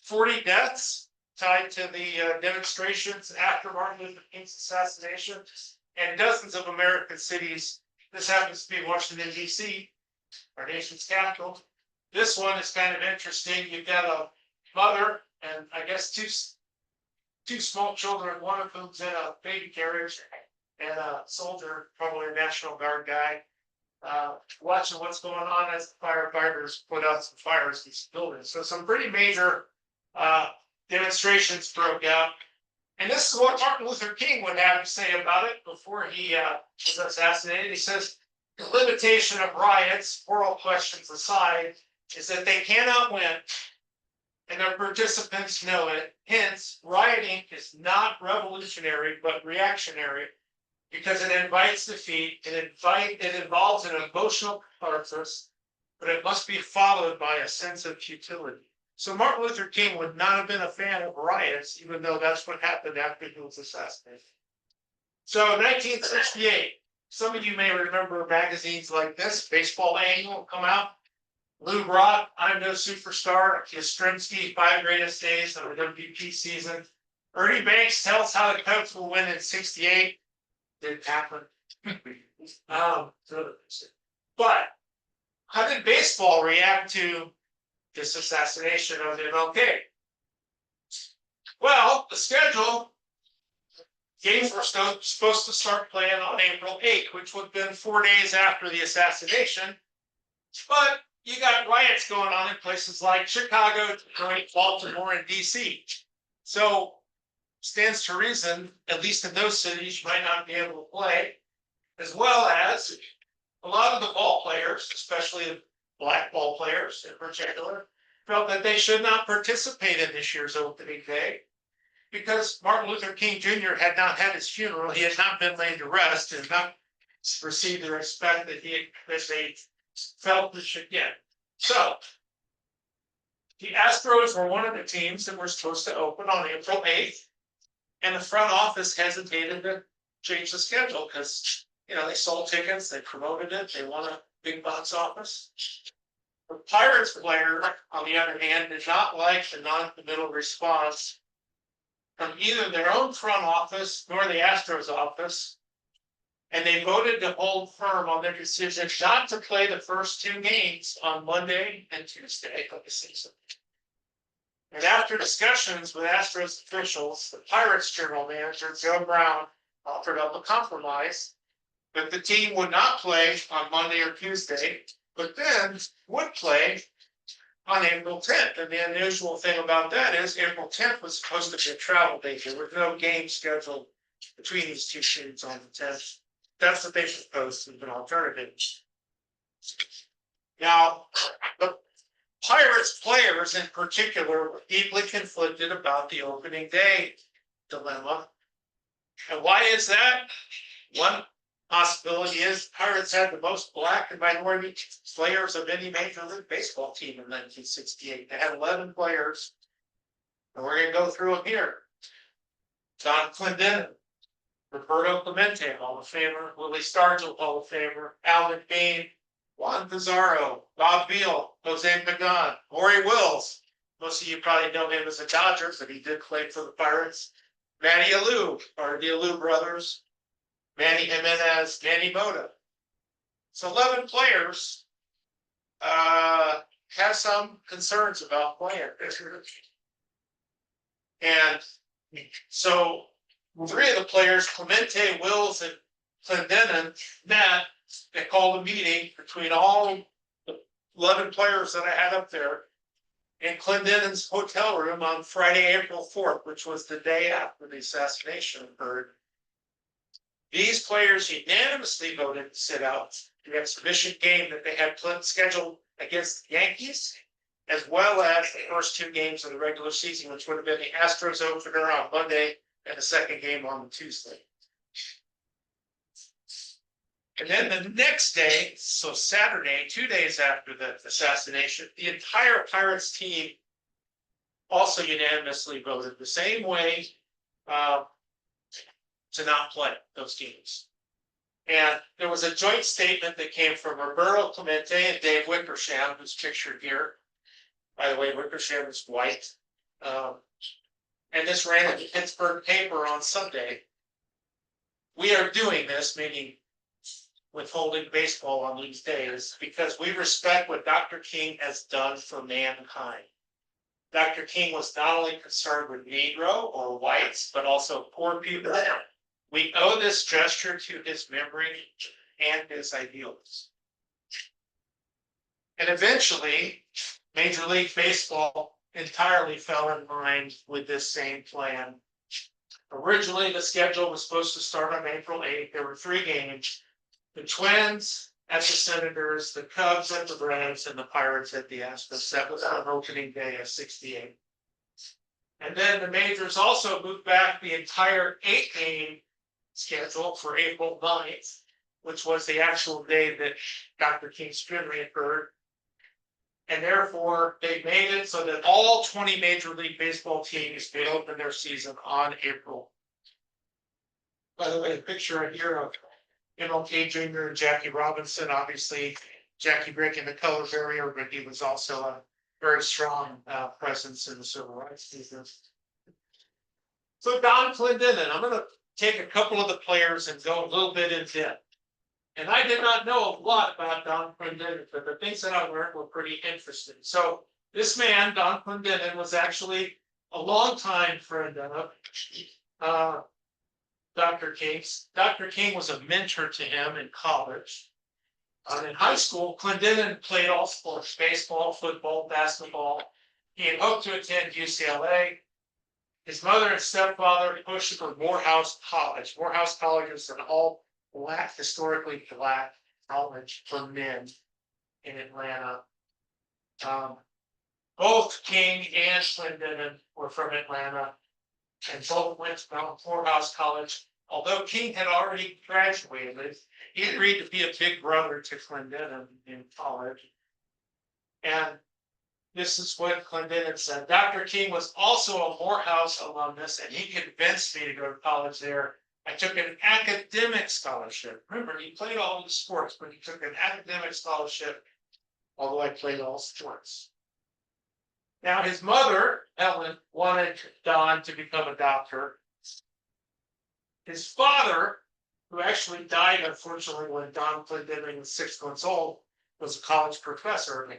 40 deaths tied to the demonstrations after Martin Luther King's assassination, and dozens of American cities. This happens to be Washington, D.C., our nation's capital. This one is kind of interesting. You've got a mother and I guess two small children, one of whom's in a baby carriage, and a soldier, probably a National Guard guy, watching what's going on as the firefighters put out some fires in these buildings. So some pretty major demonstrations broke out. And this is what Martin Luther King would have to say about it before he was assassinated. He says, the limitation of riots, moral questions aside, is that they cannot win, and their participants know it. Hence, rioting is not revolutionary, but reactionary, because it invites defeat, it involves an emotional catharsis, but it must be followed by a sense of futility. So Martin Luther King would not have been a fan of riots, even though that's what happened after he was assassinated. So 1968, some of you may remember magazines like this. Baseball Annual come out. Lou Brock, I'm No Superstar, Yastrzemski, 5 Greatest Days of the MVP season. Ernie Banks tells how the Cubs will win in 68. Didn't happen. But how did baseball react to this assassination of MLK? Well, the schedule, games were supposed to start playing on April 8th, which would have been 4 days after the assassination. But you got riots going on in places like Chicago, Detroit, Baltimore, and DC. So stands to reason, at least in those cities, you might not be able to play, as well as a lot of the ball players, especially the black ball players in particular, felt that they should not participate in this year's opening day because Martin Luther King Jr. had not had his funeral. He had not been laid to rest and not received the respect that they felt they should get. So the Astros were one of the teams that were supposed to open on April 8th, and the front office hesitated to change the schedule because, they sold tickets, they promoted it, they won a big box office. The Pirates player, on the other hand, did not like the non-committal response from either their own front office nor the Astros office, and they voted to hold firm on their decision not to play the first 2 games on Monday and Tuesday of the season. And after discussions with Astros officials, the Pirates general manager, Joe Brown, offered up a compromise that the team would not play on Monday or Tuesday, but then would play on April 10th. And the unusual thing about that is April 10th was supposed to be a travel day. There were no games scheduled between these two teams on the 10th. That's what they proposed as an alternative. Now, the Pirates players in particular were deeply conflicted about the opening day dilemma. And why is that? One possibility is Pirates had the most black and minority players of any Major League Baseball team in 1968. They had 11 players, and we're going to go through them here. Don Clendenin, Roberto Clemente, Hall of Famer, Willie Stargell, Hall of Famer, Al McBean, Juan Pizarro, Bob Beal, Jose Pagan, Maury Wills. Most of you probably know him as a Dodger, but he did play for the Pirates. Manny Alou, or the Alou brothers. Manny Jimenez, Manny Mota. So 11 players have some concerns about playing. And so 3 of the players, Clemente, Wills, and Clendenin, met. They called a meeting between all the 11 players that I had up there in Clendenin's hotel room on Friday, April 4th, which was the day after the assassination occurred. These players unanimously voted to sit out the exhibition game that they had scheduled against the Yankees, as well as the first 2 games of the regular season, which would have been the Astros opener on Monday and the second game on Tuesday. And then the next day, so Saturday, 2 days after the assassination, the entire Pirates team also unanimously voted the same way to not play those games. And there was a joint statement that came from Roberto Clemente and Dave Wickersham, who's pictured here. By the way, Wickersham is white. And this ran in the Pittsburgh paper on Sunday. We are doing this, meaning withholding baseball on these days, because we respect what Dr. King has done for mankind. Dr. King was not only concerned with Negro or whites, but also poor people. We owe this gesture to his memory and his ideals. And eventually, Major League Baseball entirely fell in line with this same plan. Originally, the schedule was supposed to start on April 8th. There were 3 games. The Twins at the Senators, the Cubs at the Braves, and the Pirates at the Astros. That was on opening day of 68. And then the majors also moved back the entire 8-game schedule for April 9th, which was the actual day that Dr. King's funeral occurred. And therefore, they made it so that all 20 Major League Baseball teams would open their season on April. By the way, a picture here of MLK Jr. and Jackie Robinson, obviously Jackie breaking the color barrier, but he was also a very strong presence in the civil rights movement. So Don Clendenin, I'm going to take a couple of the players and go a little bit in depth. And I did not know a lot about Don Clendenin, but the things that I learned were pretty interesting. So this man, Don Clendenin, was actually a longtime friend of Dr. King's. Dr. King was a mentor to him in college. In high school, Clendenin played all sports, baseball, football, basketball. He had hoped to attend UCLA. His mother and stepfather pushed him for Morehouse College. Morehouse College is an all-black, historically black college for men in Atlanta. Both King and Clendenin were from Atlanta, and both went to Morehouse College. Although King had already graduated, he agreed to be a big brother to Clendenin in college. And this is what Clendenin said. Dr. King was also a Morehouse alumnus, and he convinced me to go to college there. I took an academic scholarship. Remember, he played all the sports, but he took an academic scholarship, although I played all sports. Now, his mother, Ellen, wanted Don to become a doctor. His father, who actually died, unfortunately, when Don Clendenin was 6 months old, was a college professor.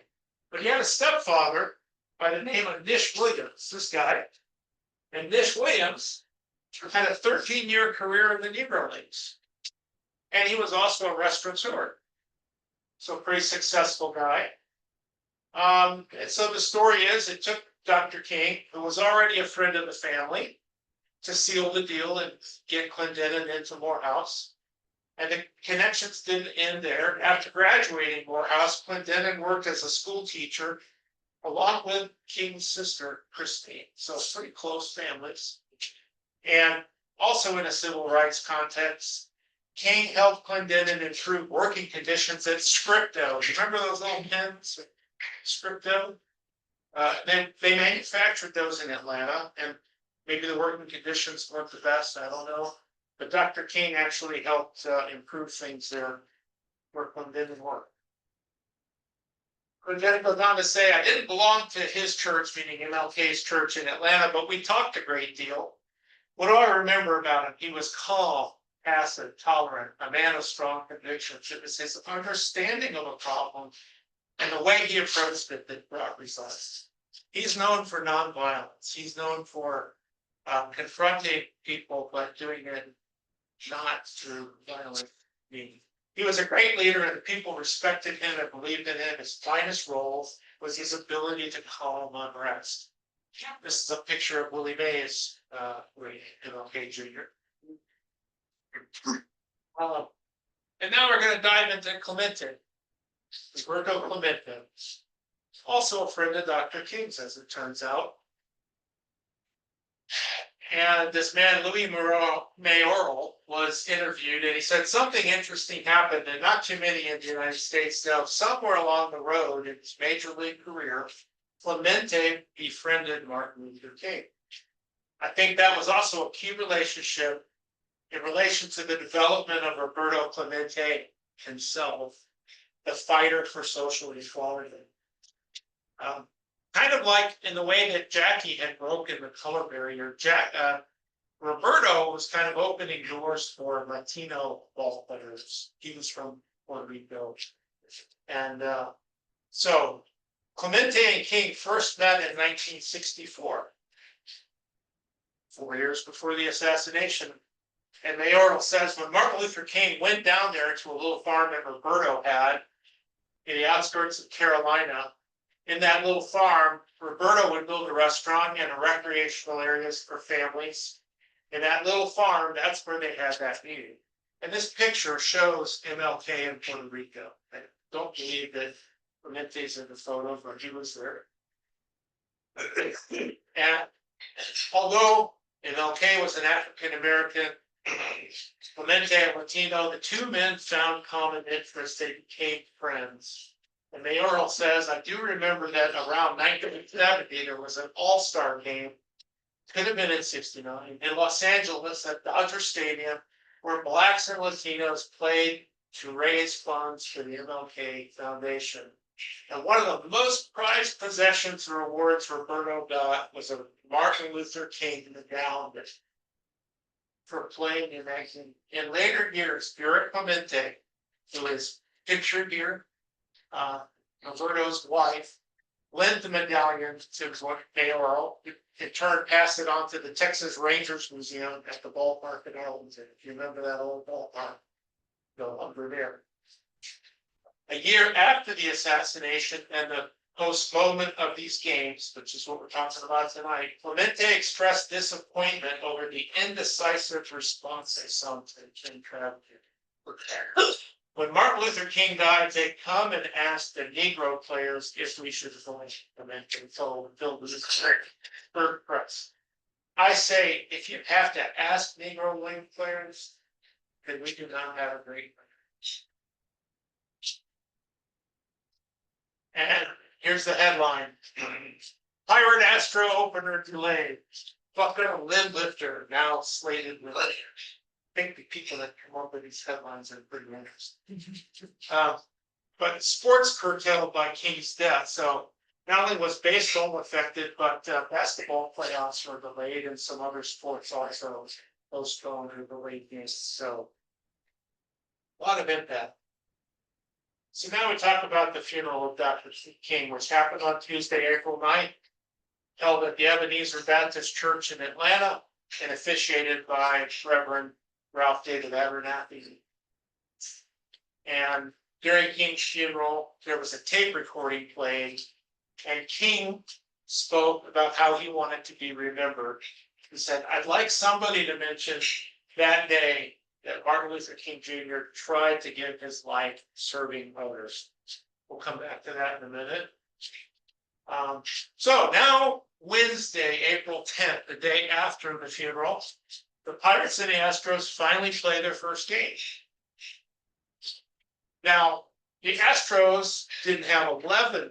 But he had a stepfather by the name of Nish Williams, this guy. And Nish Williams had a 13-year career in the Negro Leagues. And he was also a restaurateur. So a pretty successful guy. And so the story is, it took Dr. King, who was already a friend of the family, to seal the deal and get Clendenin into Morehouse. And the connections didn't end there. After graduating Morehouse, Clendenin worked as a school teacher along with King's sister, Christine. So pretty close families. And also in a civil rights context, King helped Clendenin improve working conditions at Scripto. You remember those little pens? Scripto? They manufactured those in Atlanta, and maybe the working conditions weren't the best, I don't know. But Dr. King actually helped improve things there where Clendenin worked. Clendenin goes on to say, I didn't belong to his church, meaning MLK's church in Atlanta, but we talked a great deal. What do I remember about him? He was calm, passive, tolerant, a man of strong convictions. It was his understanding of a problem and the way he approached it that brought results. He's known for nonviolence. He's known for confronting people, but doing it not through violent means. He was a great leader, and the people respected him and believed in him. His finest role was his ability to calm unrest. This is a picture of Willie Mays, MLK Jr. And now we're going to dive into Clemente. Roberto Clemente, also a friend of Dr. King's, as it turns out. And this man, Louis Mayoral, was interviewed, and he said something interesting happened, and not too many in the United States know. Somewhere along the road in his major league career, Clemente befriended Martin Luther King. I think that was also a key relationship in relation to the development of Roberto Clemente himself, the fighter for social equality. Kind of like in the way that Jackie had broken the color barrier, Roberto was kind of opening doors for Latino ball players. He was from Puerto Rico. And so Clemente and King first met in 1964, 4 years before the assassination. And Mayoral says when Martin Luther King went down there to a little farm that Roberto had in the outskirts of Carolina, in that little farm, Roberto would build a restaurant and a recreational areas for families. In that little farm, that's where they had that meeting. And this picture shows MLK in Puerto Rico. I don't believe that Clemente's in the photo, but he was there. And although MLK was an African American, Clemente and Latino, the two men found common interests. They became friends. And Mayoral says, I do remember that around 1970, there was an all-star game, could have been in 69, in Los Angeles at Dodger Stadium, where Blacks and Latinos played to raise funds for the MLK Foundation. And one of the most prized possessions or awards Roberto got was a Martin Luther King medallion for playing in that game. In later years, Vera Clemente, who is pictured here, Roberto's wife, lent the medallion to Mayoral. In turn, passed it on to the Texas Rangers Museum at the ballpark in Arlington. If you remember that old ballpark, go under there. A year after the assassination and the postponement of these games, which is what we're talking about tonight, Clemente expressed disappointment over the indecisive response they saw to the King tragedy. When Martin Luther King died, they come and asked the Negro players if we should join Clemente. So Bill was third press. I say, if you have to ask Negro wing players, then we do not have a great match. And here's the headline. Pirate Astro opener delayed. Fucking a lid lifter now slated with. I think the people that come up with these headlines are pretty interesting. But sports curtailed by King's death. So not only was baseball affected, but basketball playoffs were delayed and some other sports also postponed or delayed games. So a lot of impact. So now we talk about the funeral of Dr. King, which happened on Tuesday, April 9th, held at the Ebenezer Baptist Church in Atlanta and officiated by Reverend Ralph David Abernathy. And during King's funeral, there was a tape recording played And King spoke about how he wanted to be remembered. He said, I'd like somebody to mention that day that Martin Luther King Jr. tried to give his life serving others. We'll come back to that in a minute. So now Wednesday, April 10th, the day after the funeral, the Pirates and the Astros finally play their first game. Now, the Astros didn't have 11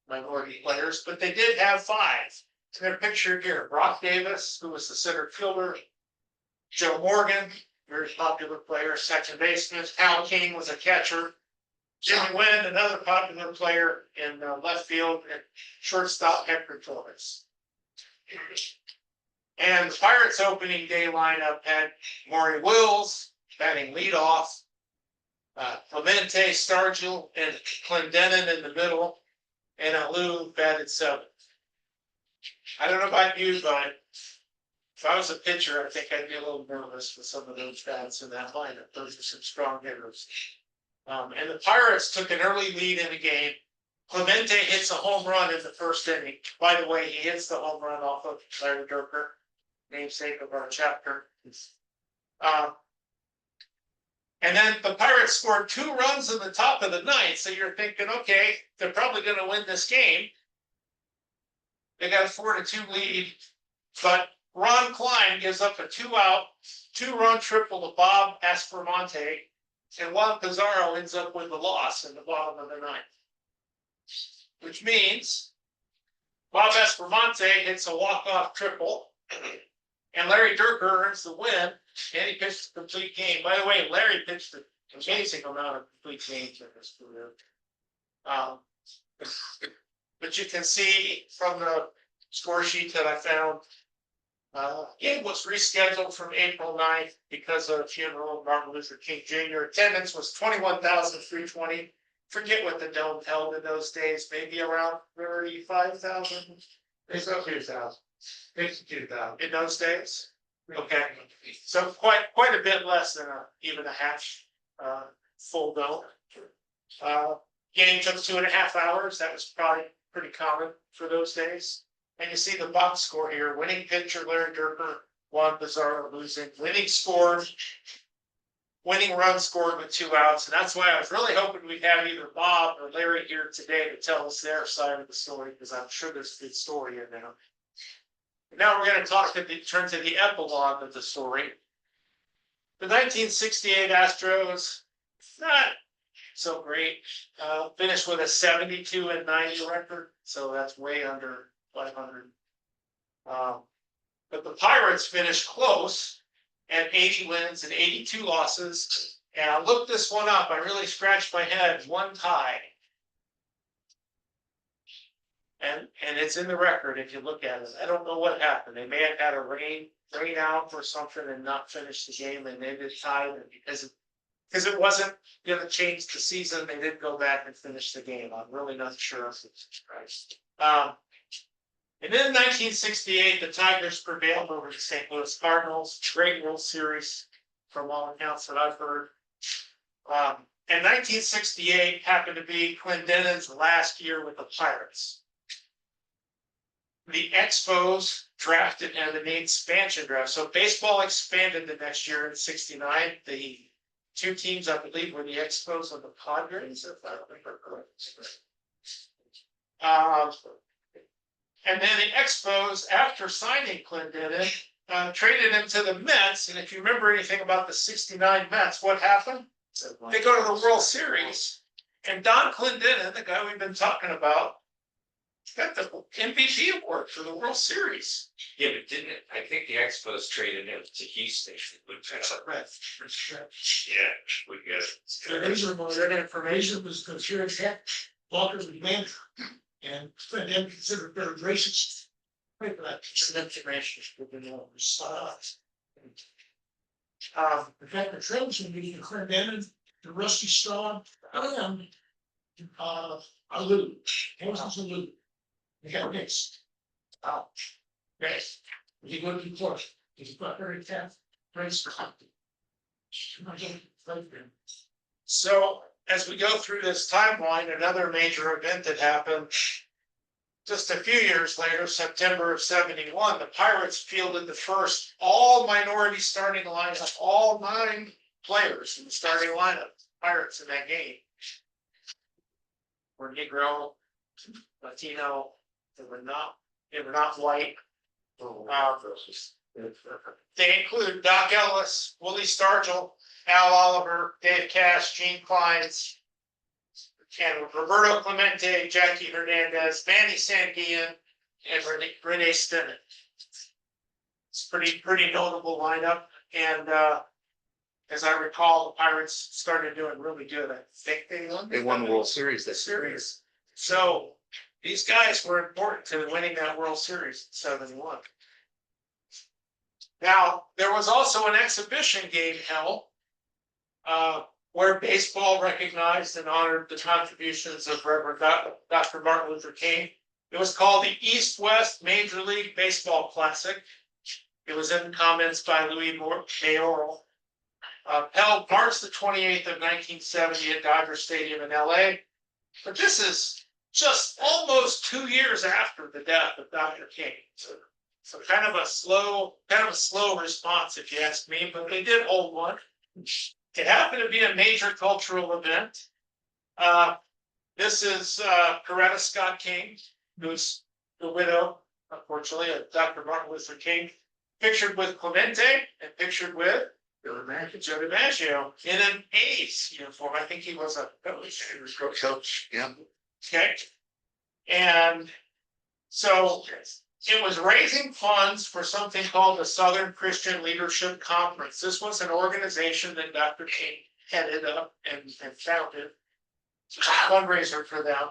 minority players, but they did have 5. They're pictured here. Brock Davis, who was the center fielder. Joe Morgan, very popular player, second baseman. Al King was a catcher. Jimmy Wynn, another popular player in left field, and shortstop Hector Torres. And the Pirates opening day lineup had Maury Wills batting leadoff, Clemente, Stargell, and Clendenin in the middle, and Alou batted 7th. I don't know about you, but if I was a pitcher, I think I'd be a little nervous with some of those bats in that lineup. Those are some strong hitters. And the Pirates took an early lead in the game. Clemente hits a home run in the first inning. By the way, he hits the home run off of Larry Dierker, namesake of our chapter. And then the Pirates scored 2 runs in the top of the 9th. So you're thinking, okay, they're probably going to win this game. They got a 4-2 lead, but Ron Klein gives up a 2-out, 2-run triple to Bob Aspromonte, and Juan Pizarro ends up with the loss in the bottom of the 9th. Which means Bob Aspromonte hits a walk-off triple, and Larry Dierker earns the win, and he pitched a complete game. By the way, Larry pitched an amazing amount of complete games in his career. But you can see from the score sheet that I found, it was rescheduled from April 9th because of the funeral of Martin Luther King Jr. Attendance was 21,320. Forget what the dome held in those days, maybe around 35,000. 52,000. 52,000 in those days. Okay, so quite a bit less than even a half full dome. Game took 2.5 hours. That was probably pretty common for those days. And you see the box score here: winning pitcher Larry Dierker, Juan Pizarro losing, winning run scored with 2 outs. And that's why I was really hoping we'd have either Bob or Larry here today to tell us their side of the story, because I'm sure there's a good story in there. Now we're going to turn to the epilogue of the story. The 1968 Astros, not so great. Finished with a 72-90 record, so that's way under 500. But the Pirates finished close at 80 wins and 82 losses. And I looked this one up. I really scratched my head. 1 tie. And it's in the record if you look at it. I don't know what happened. They may have had a rain out or something and not finished the game, and they did tie it because it wasn't going to change the season. They did go back and finish the game. I'm really not sure if it's surprised. And then in 1968, the Tigers prevailed over the St. Louis Cardinals. Great World Series from all accounts that I've heard. And 1968 happened to be Clendenin's last year with the Pirates. The Expos drafted him in the expansion draft. So baseball expanded the next year in 69. The 2 teams, I believe, were the Expos and the Padres, if I remember correctly. And then the Expos, after signing Clendenin, traded him to the Mets. And if you remember anything about the 69 Mets, what happened? They go to the World Series. And Don Clendenin, the guy we've been talking about, got the MVP award for the World Series. Yeah, but didn't it? I think the Expos traded him to Houston. Yeah, we get it. The reason was that information was considered that Walker was manager, and then considered very racist. Wait for that. Considered racist. In fact, the trails will be Clendenin, the Rusty Straw, and Alou. Hamilton's Alou. They got mixed. Yes. You go to the court. He's got very tough. Very strong. So as we go through this timeline, another major event that happened. Just a few years later, September of '71, the Pirates fielded the first all minority starting lineup, all 9 players in the starting lineup, Pirates in that game. Were Negro, Latino, they were not white. They include Doc Ellis, Willie Stargell, Al Oliver, Dave Cash, Gene Clines, and Roberto Clemente, Jackie Hernandez, Manny Sanguillen, and Renee Stennett. It's pretty notable lineup. And as I recall, the Pirates started doing really good. I think they won the World Series this Series. So these guys were important to winning that World Series in '71. Now, there was also an exhibition game held where baseball recognized and honored the contributions of Reverend Dr. Martin Luther King. It was called the East-West Major League Baseball Classic. It was in comments by Louis Mayoral. Held March the 28th of 1970 at Dodger Stadium in LA. But this is just almost 2 years after the death of Dr. King. So kind of a slow response, if you ask me, but they did hold one. It happened to be a major cultural event. This is Coretta Scott King, who's the widow, unfortunately, of Dr. Martin Luther King, pictured with Clemente and pictured with Joe DiMaggio in an A's uniform. I think he was a coach. Yeah. Okay. And so it was raising funds for something called the Southern Christian Leadership Conference. This was an organization that Dr. King headed up and founded. A fundraiser for them.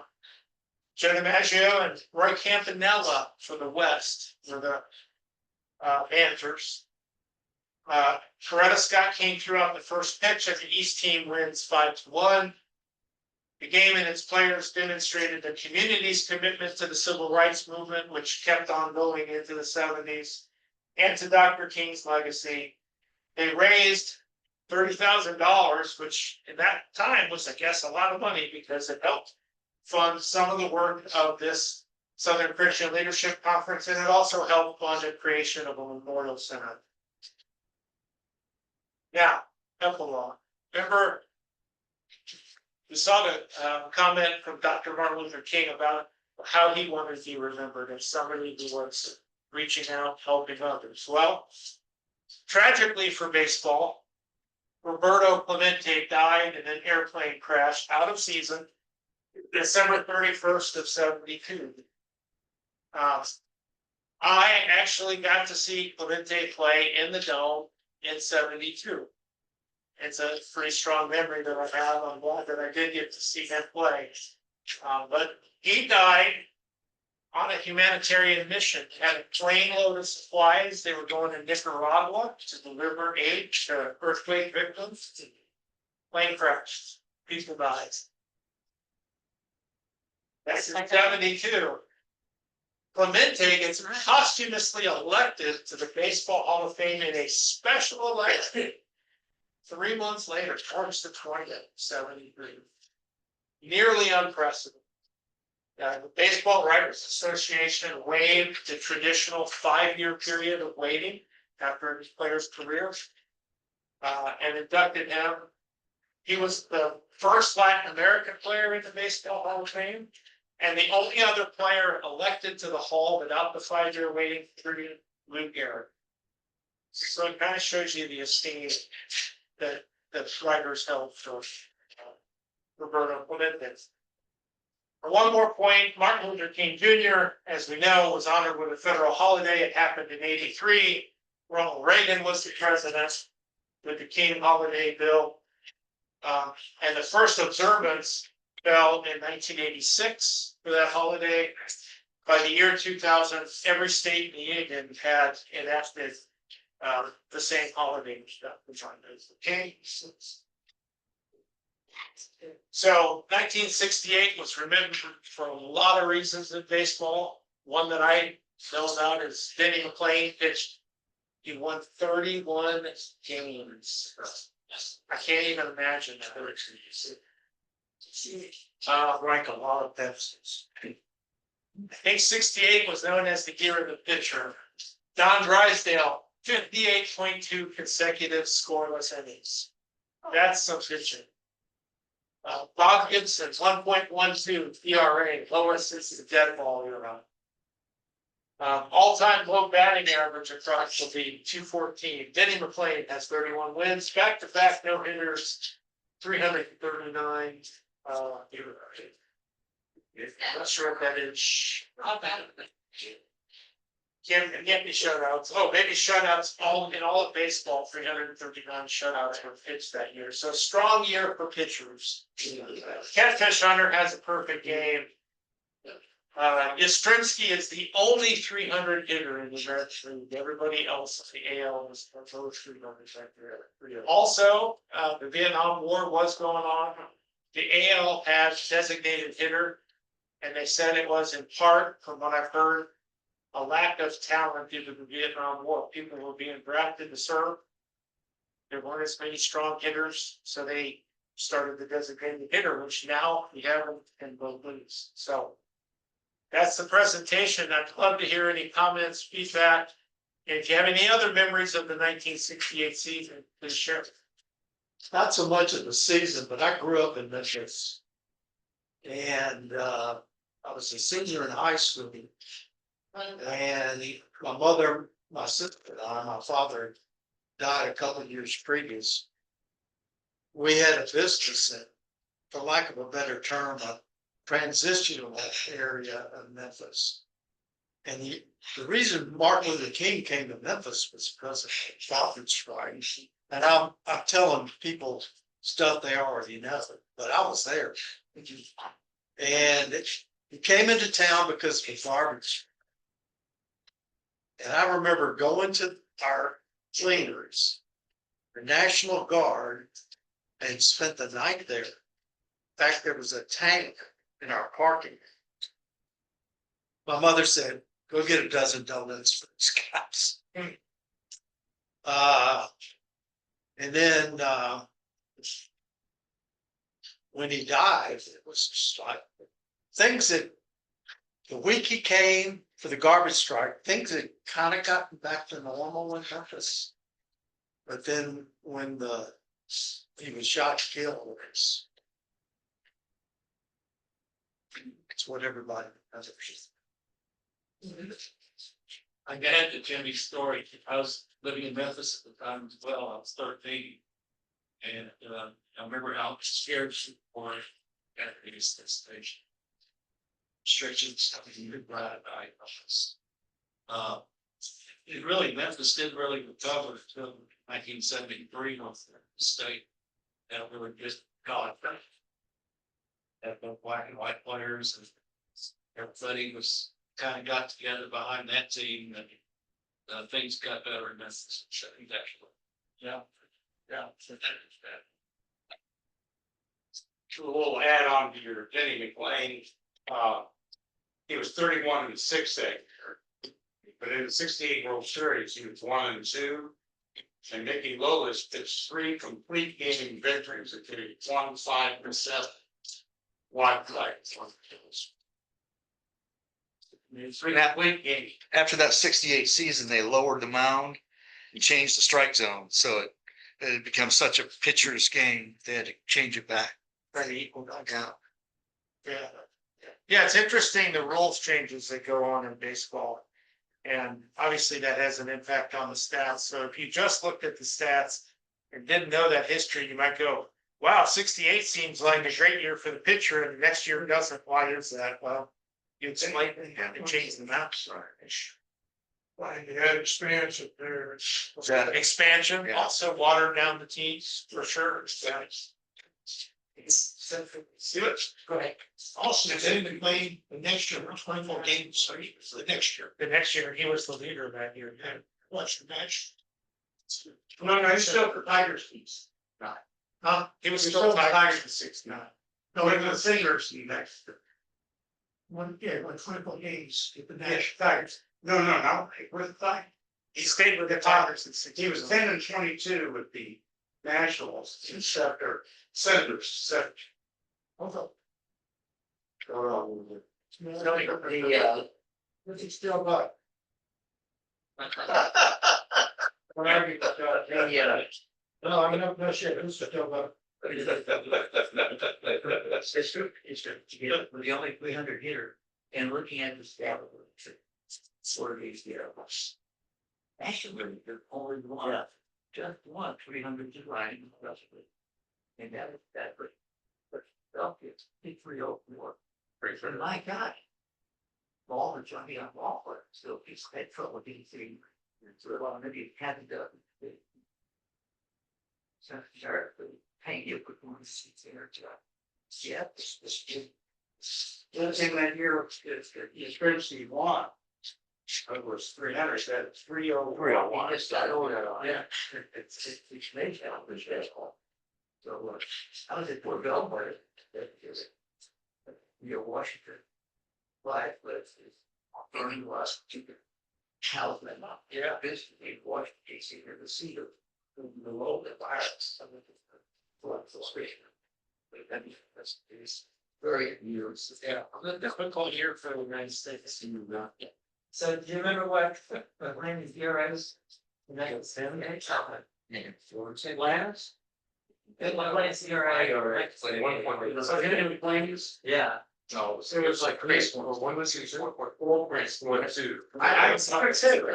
Joe DiMaggio and Roy Campanella for the West were the managers. Coretta Scott King threw out the first pitch and the East team wins 5-1. The game and its players demonstrated the community's commitment to the civil rights movement, which kept on going into the '70s, and to Dr. King's legacy. They raised $30,000, which in that time was, I guess, a lot of money because it helped fund some of the work of this Southern Christian Leadership Conference, and it also helped fund the creation of a memorial center. Now, epilogue. Remember, we saw the comment from Dr. Martin Luther King about how he wanted to be remembered as somebody who was reaching out, helping others. Well, tragically for baseball, Roberto Clemente died in an airplane crash out of season, December 31st of '72. I actually got to see Clemente play in the Dome in '72. It's a pretty strong memory that I have. I'm glad that I did get to see him play. But he died on a humanitarian mission. He had a plane load of supplies. They were going to Nicaragua to deliver aid to earthquake victims. Plane crashed. People died. That's in '72. Clemente gets posthumously elected to the Baseball Hall of Fame in a special election 3 months later, March the 20th, '73. Nearly unprecedented. The Baseball Writers Association waived the traditional 5-year period of waiting after his player's career and inducted him. He was the first Latin American player in the Baseball Hall of Fame and the only other player elected to the Hall without the 5-year waiting period, Lou Gehrig. So it kind of shows you the esteem that writers held for Roberto Clemente. One more point, Martin Luther King Jr., as we know, was honored with a federal holiday. It happened in '83. Ronald Reagan was the president with the King holiday bill. And the first observance fell in 1986 for that holiday. By the year 2000, every state in the union had enacted the same holiday which Martin Luther King. So 1968 was remembered for a lot of reasons in baseball. One that I know about is Denny McClain pitched. He won 31 games. I can't even imagine that. Rank a lot of deficits. I think 68 was known as the year of the pitcher. Don Drysdale, 58.2 consecutive scoreless innings. That's some pitching. Bob Gibson, 1.12 ERA, lowest since the dead ball era. All-time low batting average across the league, 214. Denny McClain has 31 wins, back-to-back no hitters, 339. Not sure what that is. Can't be shutouts. Oh, maybe shutouts in all of baseball, 339 shutouts were pitched that year. So strong year for pitchers. Catfish Hunter has a perfect game. Yastrzemski is the only 300 hitter in the American League. Everybody else in the AL was below 300 right there. Also, the Vietnam War was going on. The AL had designated hitter, and they said it was in part, from what I've heard, a lack of talent due to the Vietnam War. People were being drafted to serve. There weren't as many strong hitters, so they started the designated hitter, which now we have in both leagues. So that's the presentation. I'd love to hear any comments, feedback. And if you have any other memories of the 1968 season, please share. Not so much of the season, but I grew up in Memphis. And I was a senior in high school. And my mother, my sister, and my father died a couple of years previous. We had a business in, for lack of a better term, a transitional area of Memphis. And the reason Martin Luther King came to Memphis was because of the Falcon strike. And I'm telling people stuff they already know, but I was there. And he came into town because of the garbage. And I remember going to our cleaners, the National Guard, and spent the night there. In fact, there was a tank in our parking. My mother said, go get a dozen donuts for these guys. And then when he died, it was just like things that the week he came for the garbage strike, things had kind of gotten back to normal in Memphis. But then when he was shot and killed, it's what everybody has. I got into Jimmy's story. I was living in Memphis at the time as well. I was 13. And I remember how scared for it at the station. Restrictions, it really, Memphis didn't really recover until 1973 once the state that really just got it. Had no black and white players, and everybody was kind of got together behind that team, and things got better in Memphis. Actually, yeah. A little add on to your Denny McClain. He was 31 in the 6th year, but in the 68 World Series, he was 1-2. And Mickey Lolis pitched 3 complete game victories that could 1, 5, and 7. Wide flags, 1 kills. 3 complete games. After that 68 season, they lowered the mound and changed the strike zone, so it had become such a pitcher's game. They had to change it back. Try to equal dugout. Yeah, it's interesting the rules changes that go on in baseball. And obviously that has an impact on the stats. So if you just looked at the stats and didn't know that history, you might go, wow, 68 seems like a great year for the pitcher and the next year doesn't. Why is that? Well, you explain and change the maps. Why you had expansion there. Expansion, Yeah. Also watered down the teams for sure. Go ahead. Also, they didn't play the next year, 24 games, so the next year. The next year, he was the leader that year. Watch the match. No, he's still the Tigers piece. He was still the Tigers in 69. No, he was the Singers in next year. 24 games, get the National Tigers. No, with the Tigers. He stayed with the Tigers in 69. He was 10-22 with the Nationals, except their Senators, This is still about. No, I mean, no shit, this is still about. It's true, we're the only 300 hitter, and looking at the stat, sort of these actually, there's only one, just one 300 to line, and that, but it's 304. And my God, ball and jumping on ball player still keeps head trouble DC. So maybe it hasn't done. So sure, paying you quick ones there to. Yeah, The thing that year, is Christie won. It was 300, that's 301. Yeah. It's made out of this baseball. So, I was at Fort Belvoir, Washington. But it's burning last cheaper. How's that not? Yeah. This is Washington, DC, here to see the low the virus. That's very years. Yeah. The quick call here for the United States. So do you remember what Miami's ERA is? 1978. Last? Atlanta's ERA. So you're gonna be playing this? Yeah. No, so it was like Chris, one was 1.2. I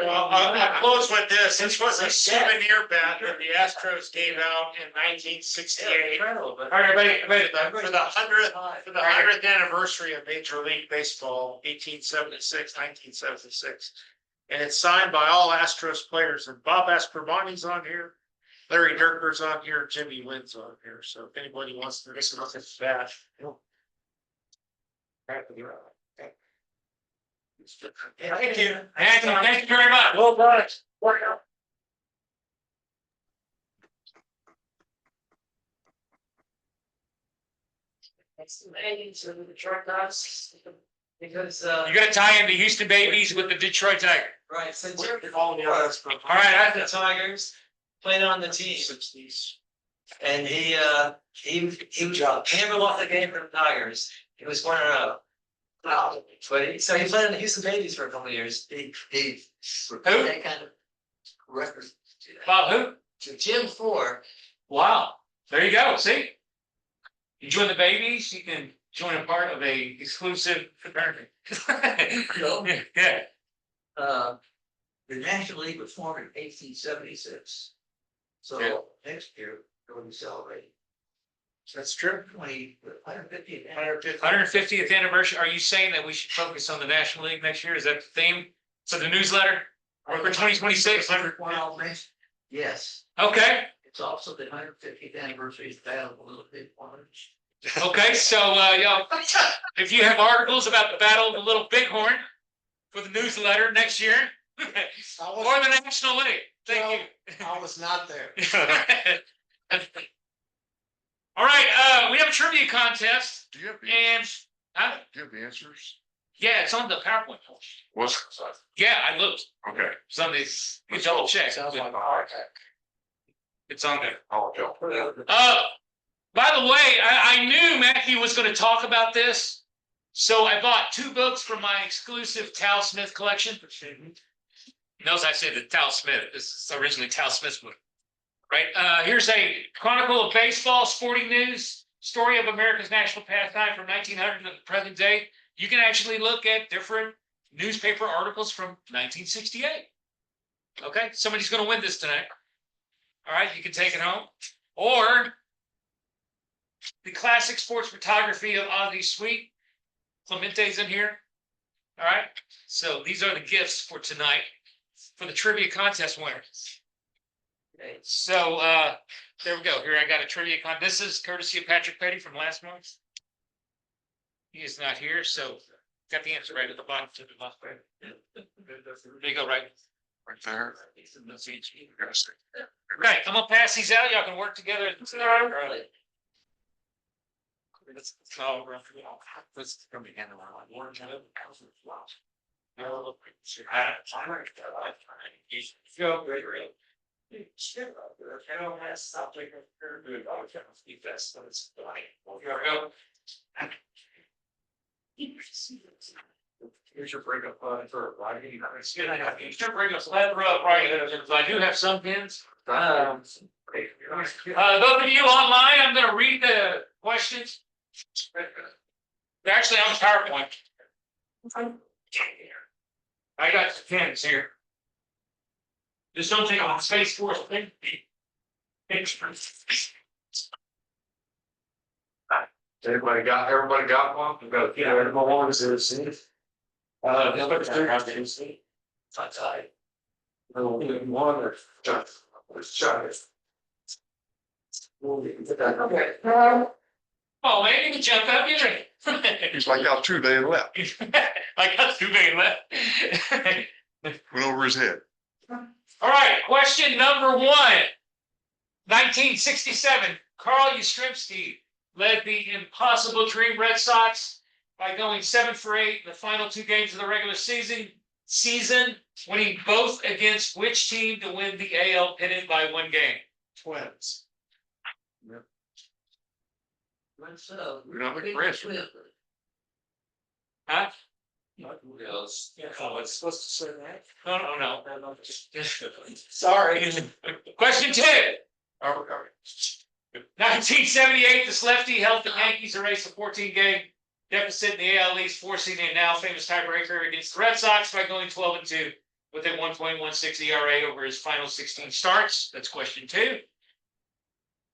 I'll close with this. This was a souvenir bat that the Astros gave out in 1968. All right, everybody, for the 100th anniversary of Major League Baseball, 1976. And it's signed by all Astros players, and Bob Aspromonte's on here, Larry Dierker's on here, Jimmy Wynn's on here. So if anybody wants to listen to this bat. Thank you. Thank you very much. Well done. The Detroit Tigers. Because You gotta tie in the Houston babies with the Detroit Tiger. right, since All right, the Tigers played on the team. And he never lost a game for the Tigers. He was 1-0. Wow. But so he played in the Houston Babies for a couple of years. That kind of record. Bob who? Jim Four. Wow. There you go. See? You join the babies, you can join a part of a exclusive fraternity. Yeah. The National League was formed in 1876. So Yeah. next year, they're going to be celebrating. That's true. 150th. 150th anniversary. Are you saying that we should focus on the National League next year? Is that the theme? So the newsletter for 2026? Yes, Okay. it's also the 150th anniversary of the Battle of the Little Big Orange. Okay. So, if you have articles about the Battle of the Little Bighorn for the newsletter next year, or the National League. Thank you. I was not there. All right, we have a trivia contest, Do you have, and do you have answers? yeah, it's on the PowerPoint. Was, Yeah, I looked. okay. It's on the you double check. Sounds like a heart attack. It's on there. I'll go. By the way, I knew Matthew was going to talk about this, so I bought 2 books from my exclusive Tal Smith collection. Notice I said that Tal Smith. This is originally Tal Smith's book. Right. Here's a chronicle of baseball, sporting news, story of America's national pastime from 1900 to the present day. You can actually look at different newspaper articles from 1968. Okay, somebody's going to win this tonight. All right, you can take it home. Or the classic sports photography of Ozzie Sweet. Clemente's in here. All right, so these are the gifts for tonight for the trivia contest winners. Okay, so there we go. Here I got a trivia con. This is courtesy of Patrick Petty from last month. He is not here, so got the answer right at the bottom. There you go, right? Right there. Okay, I'm gonna pass these out. Y'all can work together. Here's your breakup for writing. It's good. Here's your breakup letter up right. I do have some pins. Those of you online, I'm gonna read the questions. Actually, I'm PowerPoint. I got the pins here. Just don't take on Space Force thing. Everybody got one? We've got. Yeah, the one is this. One or let's try it. Okay. Oh, man, you can jump up, you ready? He's like out 2 days left, I got 2 million left. went over his head. All right, question number 1. 1967, Carl Yastrzemski led the impossible dream Red Sox by going 7 for 8 in the final 2 games of the regular season, winning both against which team to win the AL pennant by 1 game? Twins. We're not making rest. Huh? Yes. Oh, it's supposed to say that? No. Sorry. Question 2. 1978, this lefty helped the Yankees erase a 14-game deficit in the AL East, forcing a now famous tiebreaker against the Red Sox by going 12-2 with a 1.16 ERA over his final 16 starts. That's question 2.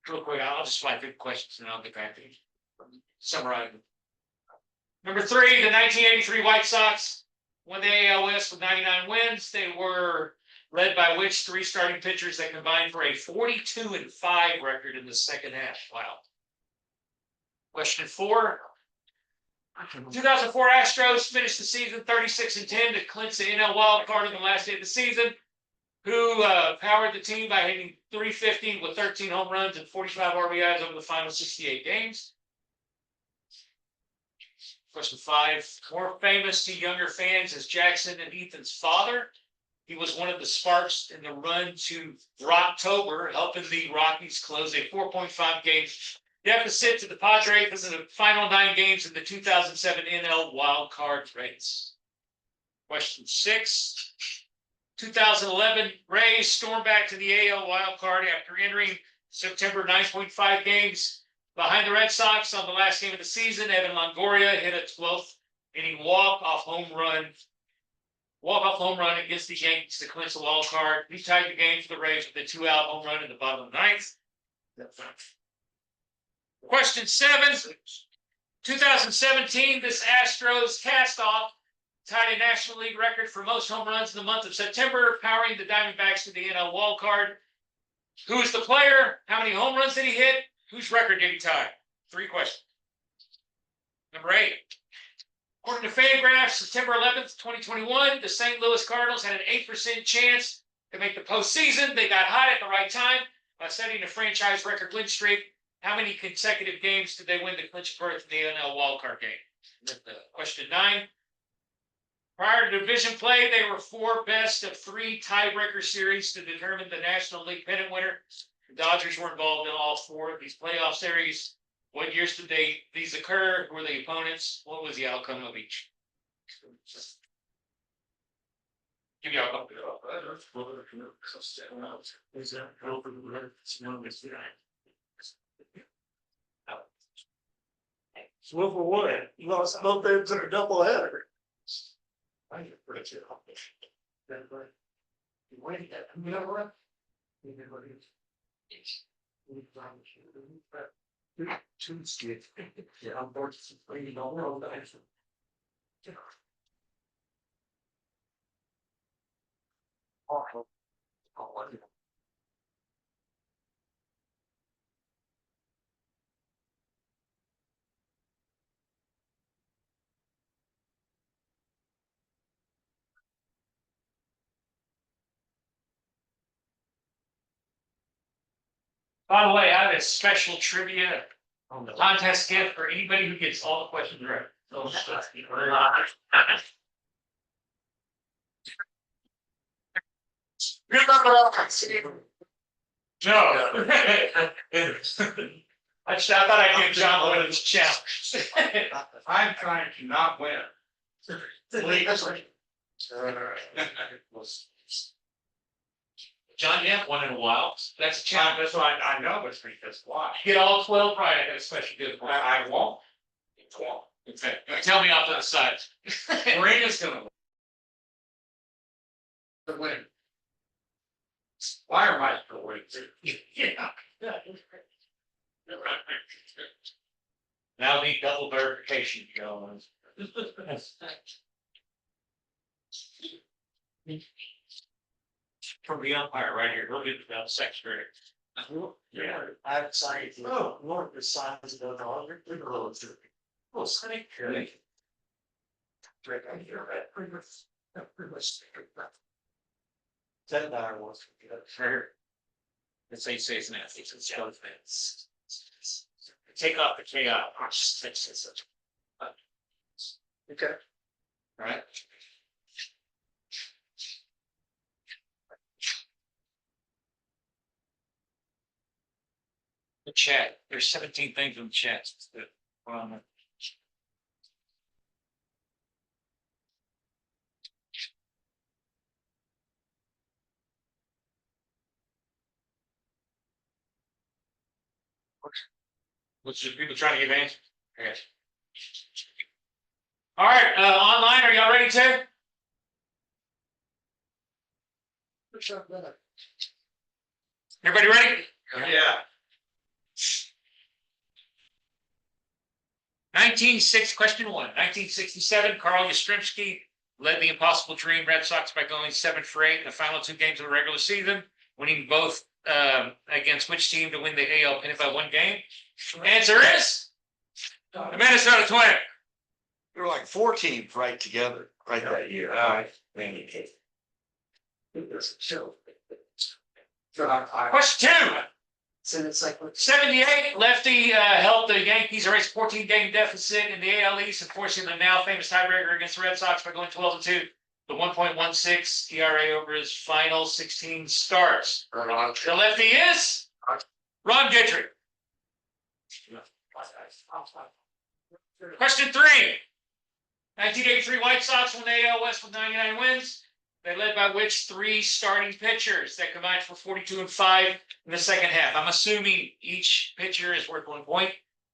Real quick, I'll just fly through the questions and I'll get back to you. Summarize them. Number 3, the 1983 White Sox won the AL West with 99 wins. They were led by which 3 starting pitchers that combined for a 42-5 record in the second half? Wow. Question 4. 2004 Astros finished the season 36-10 to clinch the NL wild card on the last day of the season. Who powered the team by hitting 350 with 13 home runs and 45 RBIs over the final 68 games? Question 5. More famous to younger fans is Jackson and Ethan's father. He was one of the sparks in the run to Rocktober, helping the Rockies close a 4.5 game deficit to the Padres in the final 9 games in the 2007 NL wild card race. Question 6. 2011, Rays stormed back to the AL wild card after entering September 9.5 games behind the Red Sox on the last game of the season. Evan Longoria hit a 12th inning walk-off home run against the Yankees to clinch the wild card. He tied the game for the Rays with a 2-out home run in the bottom of the 9th. Question 7. 2017, this Astros cast-off tied a National League record for most home runs in the month of September, powering the Diamondbacks to the NL wildcard. Who is the player? How many home runs did he hit? Whose record did he tie? 3 questions. Number 8. According to Fangraphs, September 11th, 2021, the St. Louis Cardinals had an 8% chance to make the postseason. They got hot at the right time by setting a franchise record win streak. How many consecutive games did they win to clinch a berth in the NL wildcard game? Question 9. Prior to division play, they were 4 best of 3 tiebreaker series to determine the National League pennant winner. The Dodgers were involved in all 4 of these playoff series. What years did these occur? Who were the opponents? What was the outcome of each? Give you all Swim for one. You lost both ends in a double header. Yeah, I'm bored. You don't know that. By the way, I have a special trivia contest gift for anybody who gets all the questions right. Good luck with all. No. I thought I'd give John one of his challenge. I'm trying to not win. John, you haven't won in a while. That's a challenge. That's why I know it's because why? Get all 12 right. I got a special gift. I won't. Okay. Tell me off to the side. Marina's gonna win. Why am I gonna win too? Yeah. Now need double verification going. From the umpire right here, he'll get the second grade. Yeah, I've signed. Oh, Lord, the signs of the dog. Oh, Sonny. $10 was. Let's say it's an athlete, it's young fans. Take off the K out. Okay. All right. The chat, there's 17 things in the chat. What's the people trying to give answers? Okay. All right, online, are y'all ready to? Everybody ready? Yeah. question 1, 1967, Carl Yastrzemski led the Impossible Dream Red Sox by going 7-for-8 in the final 2 games of the regular season, winning both against which team to win the AL pennant by 1 game? Answer is the Minnesota Twins. There were like 4 teams right together, right that year. Question 2. So it's like. 78, lefty helped the Yankees erase a 14-game deficit in the AL East, enforcing the now famous tiebreaker against the Red Sox by going 12-2. The 1.16 ERA over his final 16 starts. The lefty is Ron Guidry. Question 3. 1983 White Sox won the AL West with 99 wins. They led by which 3 starting pitchers that combined for 42 and 5 in the second half? I'm assuming each pitcher is worth 1 point.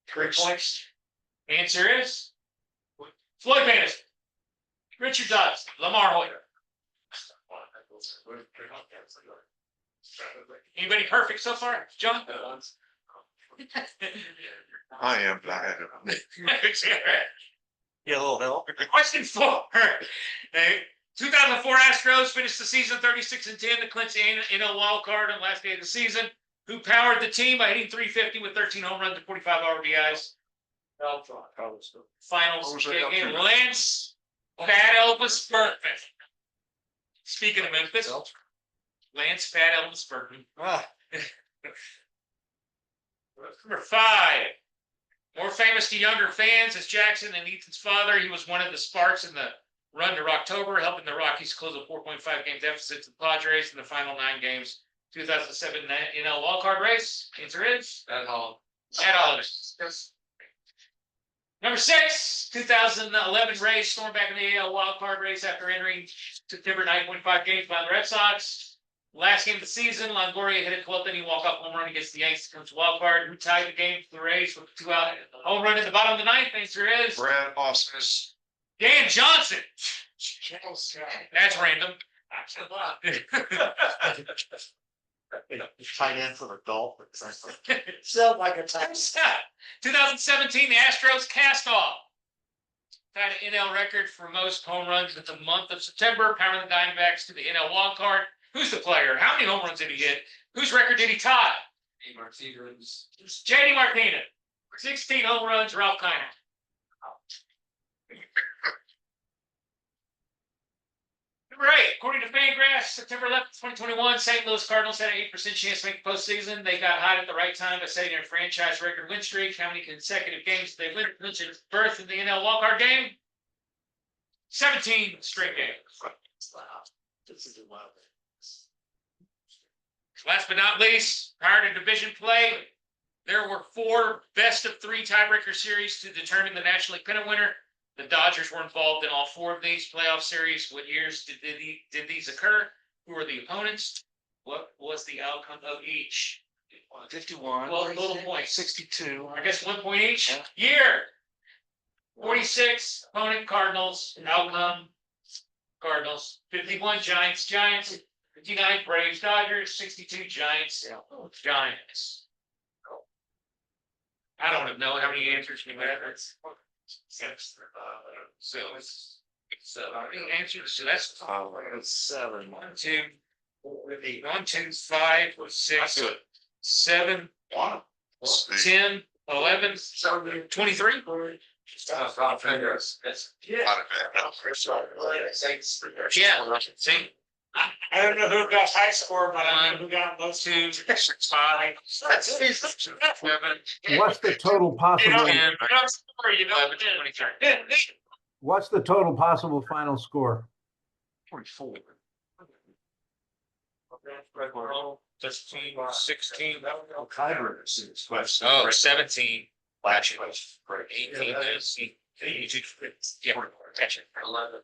3 points. Answer is Floyd Bannister, Richard Dodson, Lamar Hoyer. Anybody perfect so far, John? I am, but I had it. Yeah, a little help. Question 4. 2004 Astros finished the season 36-10 to clinch the NL wild card on the last day of the season. Who powered the team by hitting .350 with 13 home runs and 45 RBIs? Finals game. Lance Fat Elvis Berkman. Speaking of Memphis, Lance Fat Elvis Berkman. Number 5. More famous to younger fans as Jackson and Ethan's father. He was one of the sparks in the run to October, helping the Rockies close a 4.5 game deficit to the Padres in the final 9 games. 2007 NL wildcard race. Answer is At home. At Olives. Number 6, 2011 race, stormed back in the AL wildcard race after entering September 9.5 games by the Red Sox. Last game of the season, Longoria hit a 12th inning walk-off home run against the Yankees to clinch wild card. Who tied the game for the Rays with a 2-out home run in the bottom of the 9th? Answer is Brad Austin. Dan Johnson. That's random. Tight end for the Dolphins. Sound like a tight. 2017, the Astros cast off. Tied an NL record for most home runs in the month of September, powering the Diamondbacks to the NL wild card. Who's the player? How many home runs did he hit? Whose record did he tie? JD Martinez. 16 home runs, Ralph Kiner. Number 8, according to Fangraphs, September 11th, 2021, St. Louis Cardinals had an 8% chance to make the postseason. They got hot at the right time by setting their franchise record win streak. How many consecutive games did they win? Clinching berth in the NL wildcard game? 17 straight games. This is a wild. Last but not least, prior to division play, there were 4 best-of-3 tiebreaker series to determine the National League pennant winner. The Dodgers were involved in all 4 of these playoff series. What years did these occur? Who were the opponents? What was the outcome of each? 51. Well, total points. 62. I guess 1 point each. Year. 46, opponent Cardinals, outcome Cardinals. 51, Giants. 59, Braves, Dodgers. 62, Giants, Giants. I don't know how many answers you have. So how many answers? So that's 7. 1, 2, 1, 2, 5, 6, 7, 10, 11, 23. Yeah, see. I don't know who got high score, but I know who got most. 2, 6, 5, 7. What's the total possible, 10, 11, 23. what's the total possible final score? 44. 15, 16. Tiebreakers. Oh, 17. Last 18. Yeah, gotcha. 11.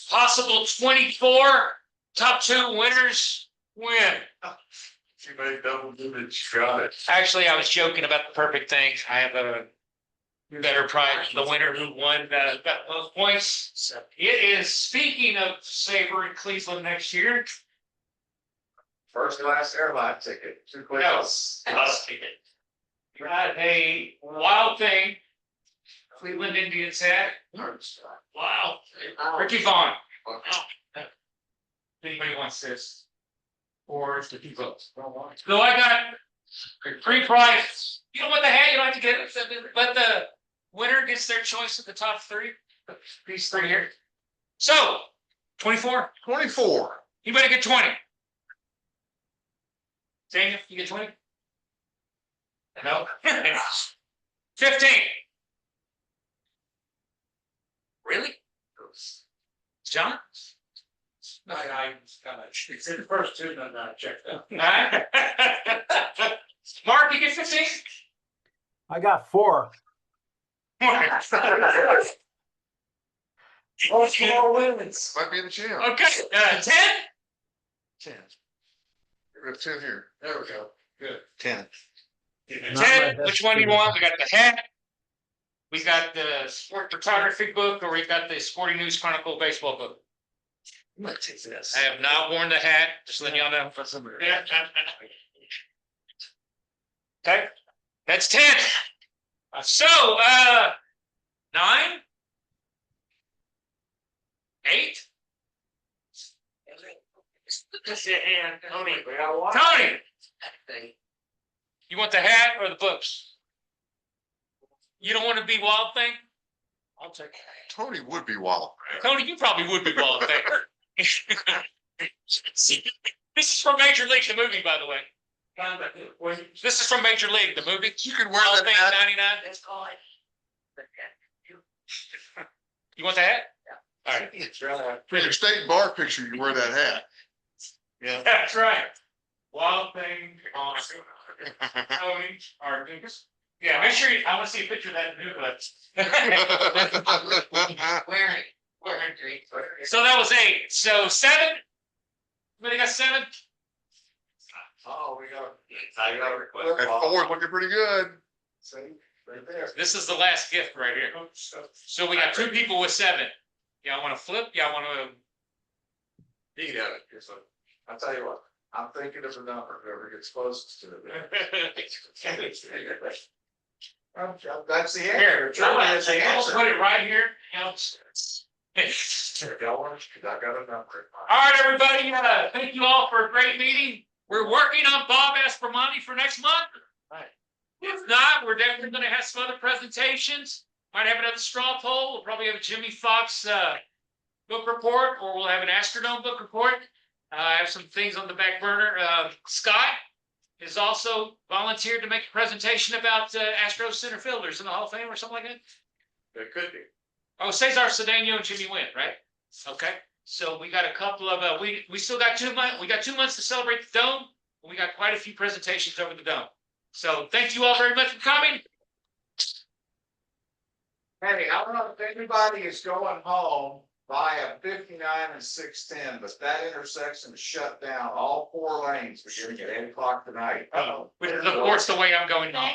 Possible 24. Top 2 winners win. You made double digits, got it. Actually, I was joking about the perfect thing. I have a better prize. The winner who won got both points. It is, speaking of SABR in Cleveland next year. First class airline ticket, 2 quick. No. Got a wild thing. Cleveland Indians had. Wow. Ricky Vaughn. Anybody wants this? Or the 2 votes. So I got free prize. You don't want the hat, you don't have to get it. But the winner gets their choice of the top 3. These 3 here. So, 24. 24. You better get 20. Daniel, you get 20? No. 15. Really? John? It's in the first 2, then I checked out. Mark, you get 15? I got 4. More wins. Might be in the champ. Okay, 10? 10. We have 10 here. There we go. Good. 10. 10, which one do you want? We got the hat. We got the sport photography book, or we got the Sporting News Chronicle baseball book. I'm gonna take this. I have not worn the hat, just letting y'all know. Okay, that's 10. So, 9, 8. Tony, you want the hat or the books? You don't want to be Wild Thing? I'll take it. Tony would be wild. Tony, you probably would be Wild Thing. This is from Major League, the movie, by the way. This is from Major League, the movie. You could wear Wild that Thing hat. 99. You want the hat? All right. For your state bar picture, you wear that hat. Yeah. That's right. Wild Thing on Tony Argus. Yeah, make sure I want to see a picture of that new clip. Wearing. So that was 8. So 7. Anybody got 7? Oh, I got a request. And 4 is looking pretty good. See, right there. This is the last gift right here. So we got 2 people with 7. Y'all want to flip? Y'all want to? You got it. I'll tell you what, I'm thinking of a number, whoever gets closest to it. That's the Here, answer. I'll put it right here. Helps. I got a number. All right, everybody. Thank you all for a great meeting. We're working on Bob Aspromonte for next month. Right. If not, we're definitely going to have some other presentations. Might have another straw poll. We'll probably have a Jimmy Fox book report, or we'll have an Astrodome book report. I have some things on the back burner. Scott has also volunteered to make a presentation about Astros center fielders in the Hall of Fame or something like that. It could be. Oh, Cesar Cedeno and Jimmy Wynn, right? Okay. So we got a couple of, we still got 2 months, we got 2 months to celebrate the dome. We got quite a few presentations over the dome. So thank you all very much for coming. Hey, I don't know if anybody is going home via 59 and 610, but that intersection is shut down, all 4 lanes beginning at 8 o'clock tonight. Which is of course the way I'm going home.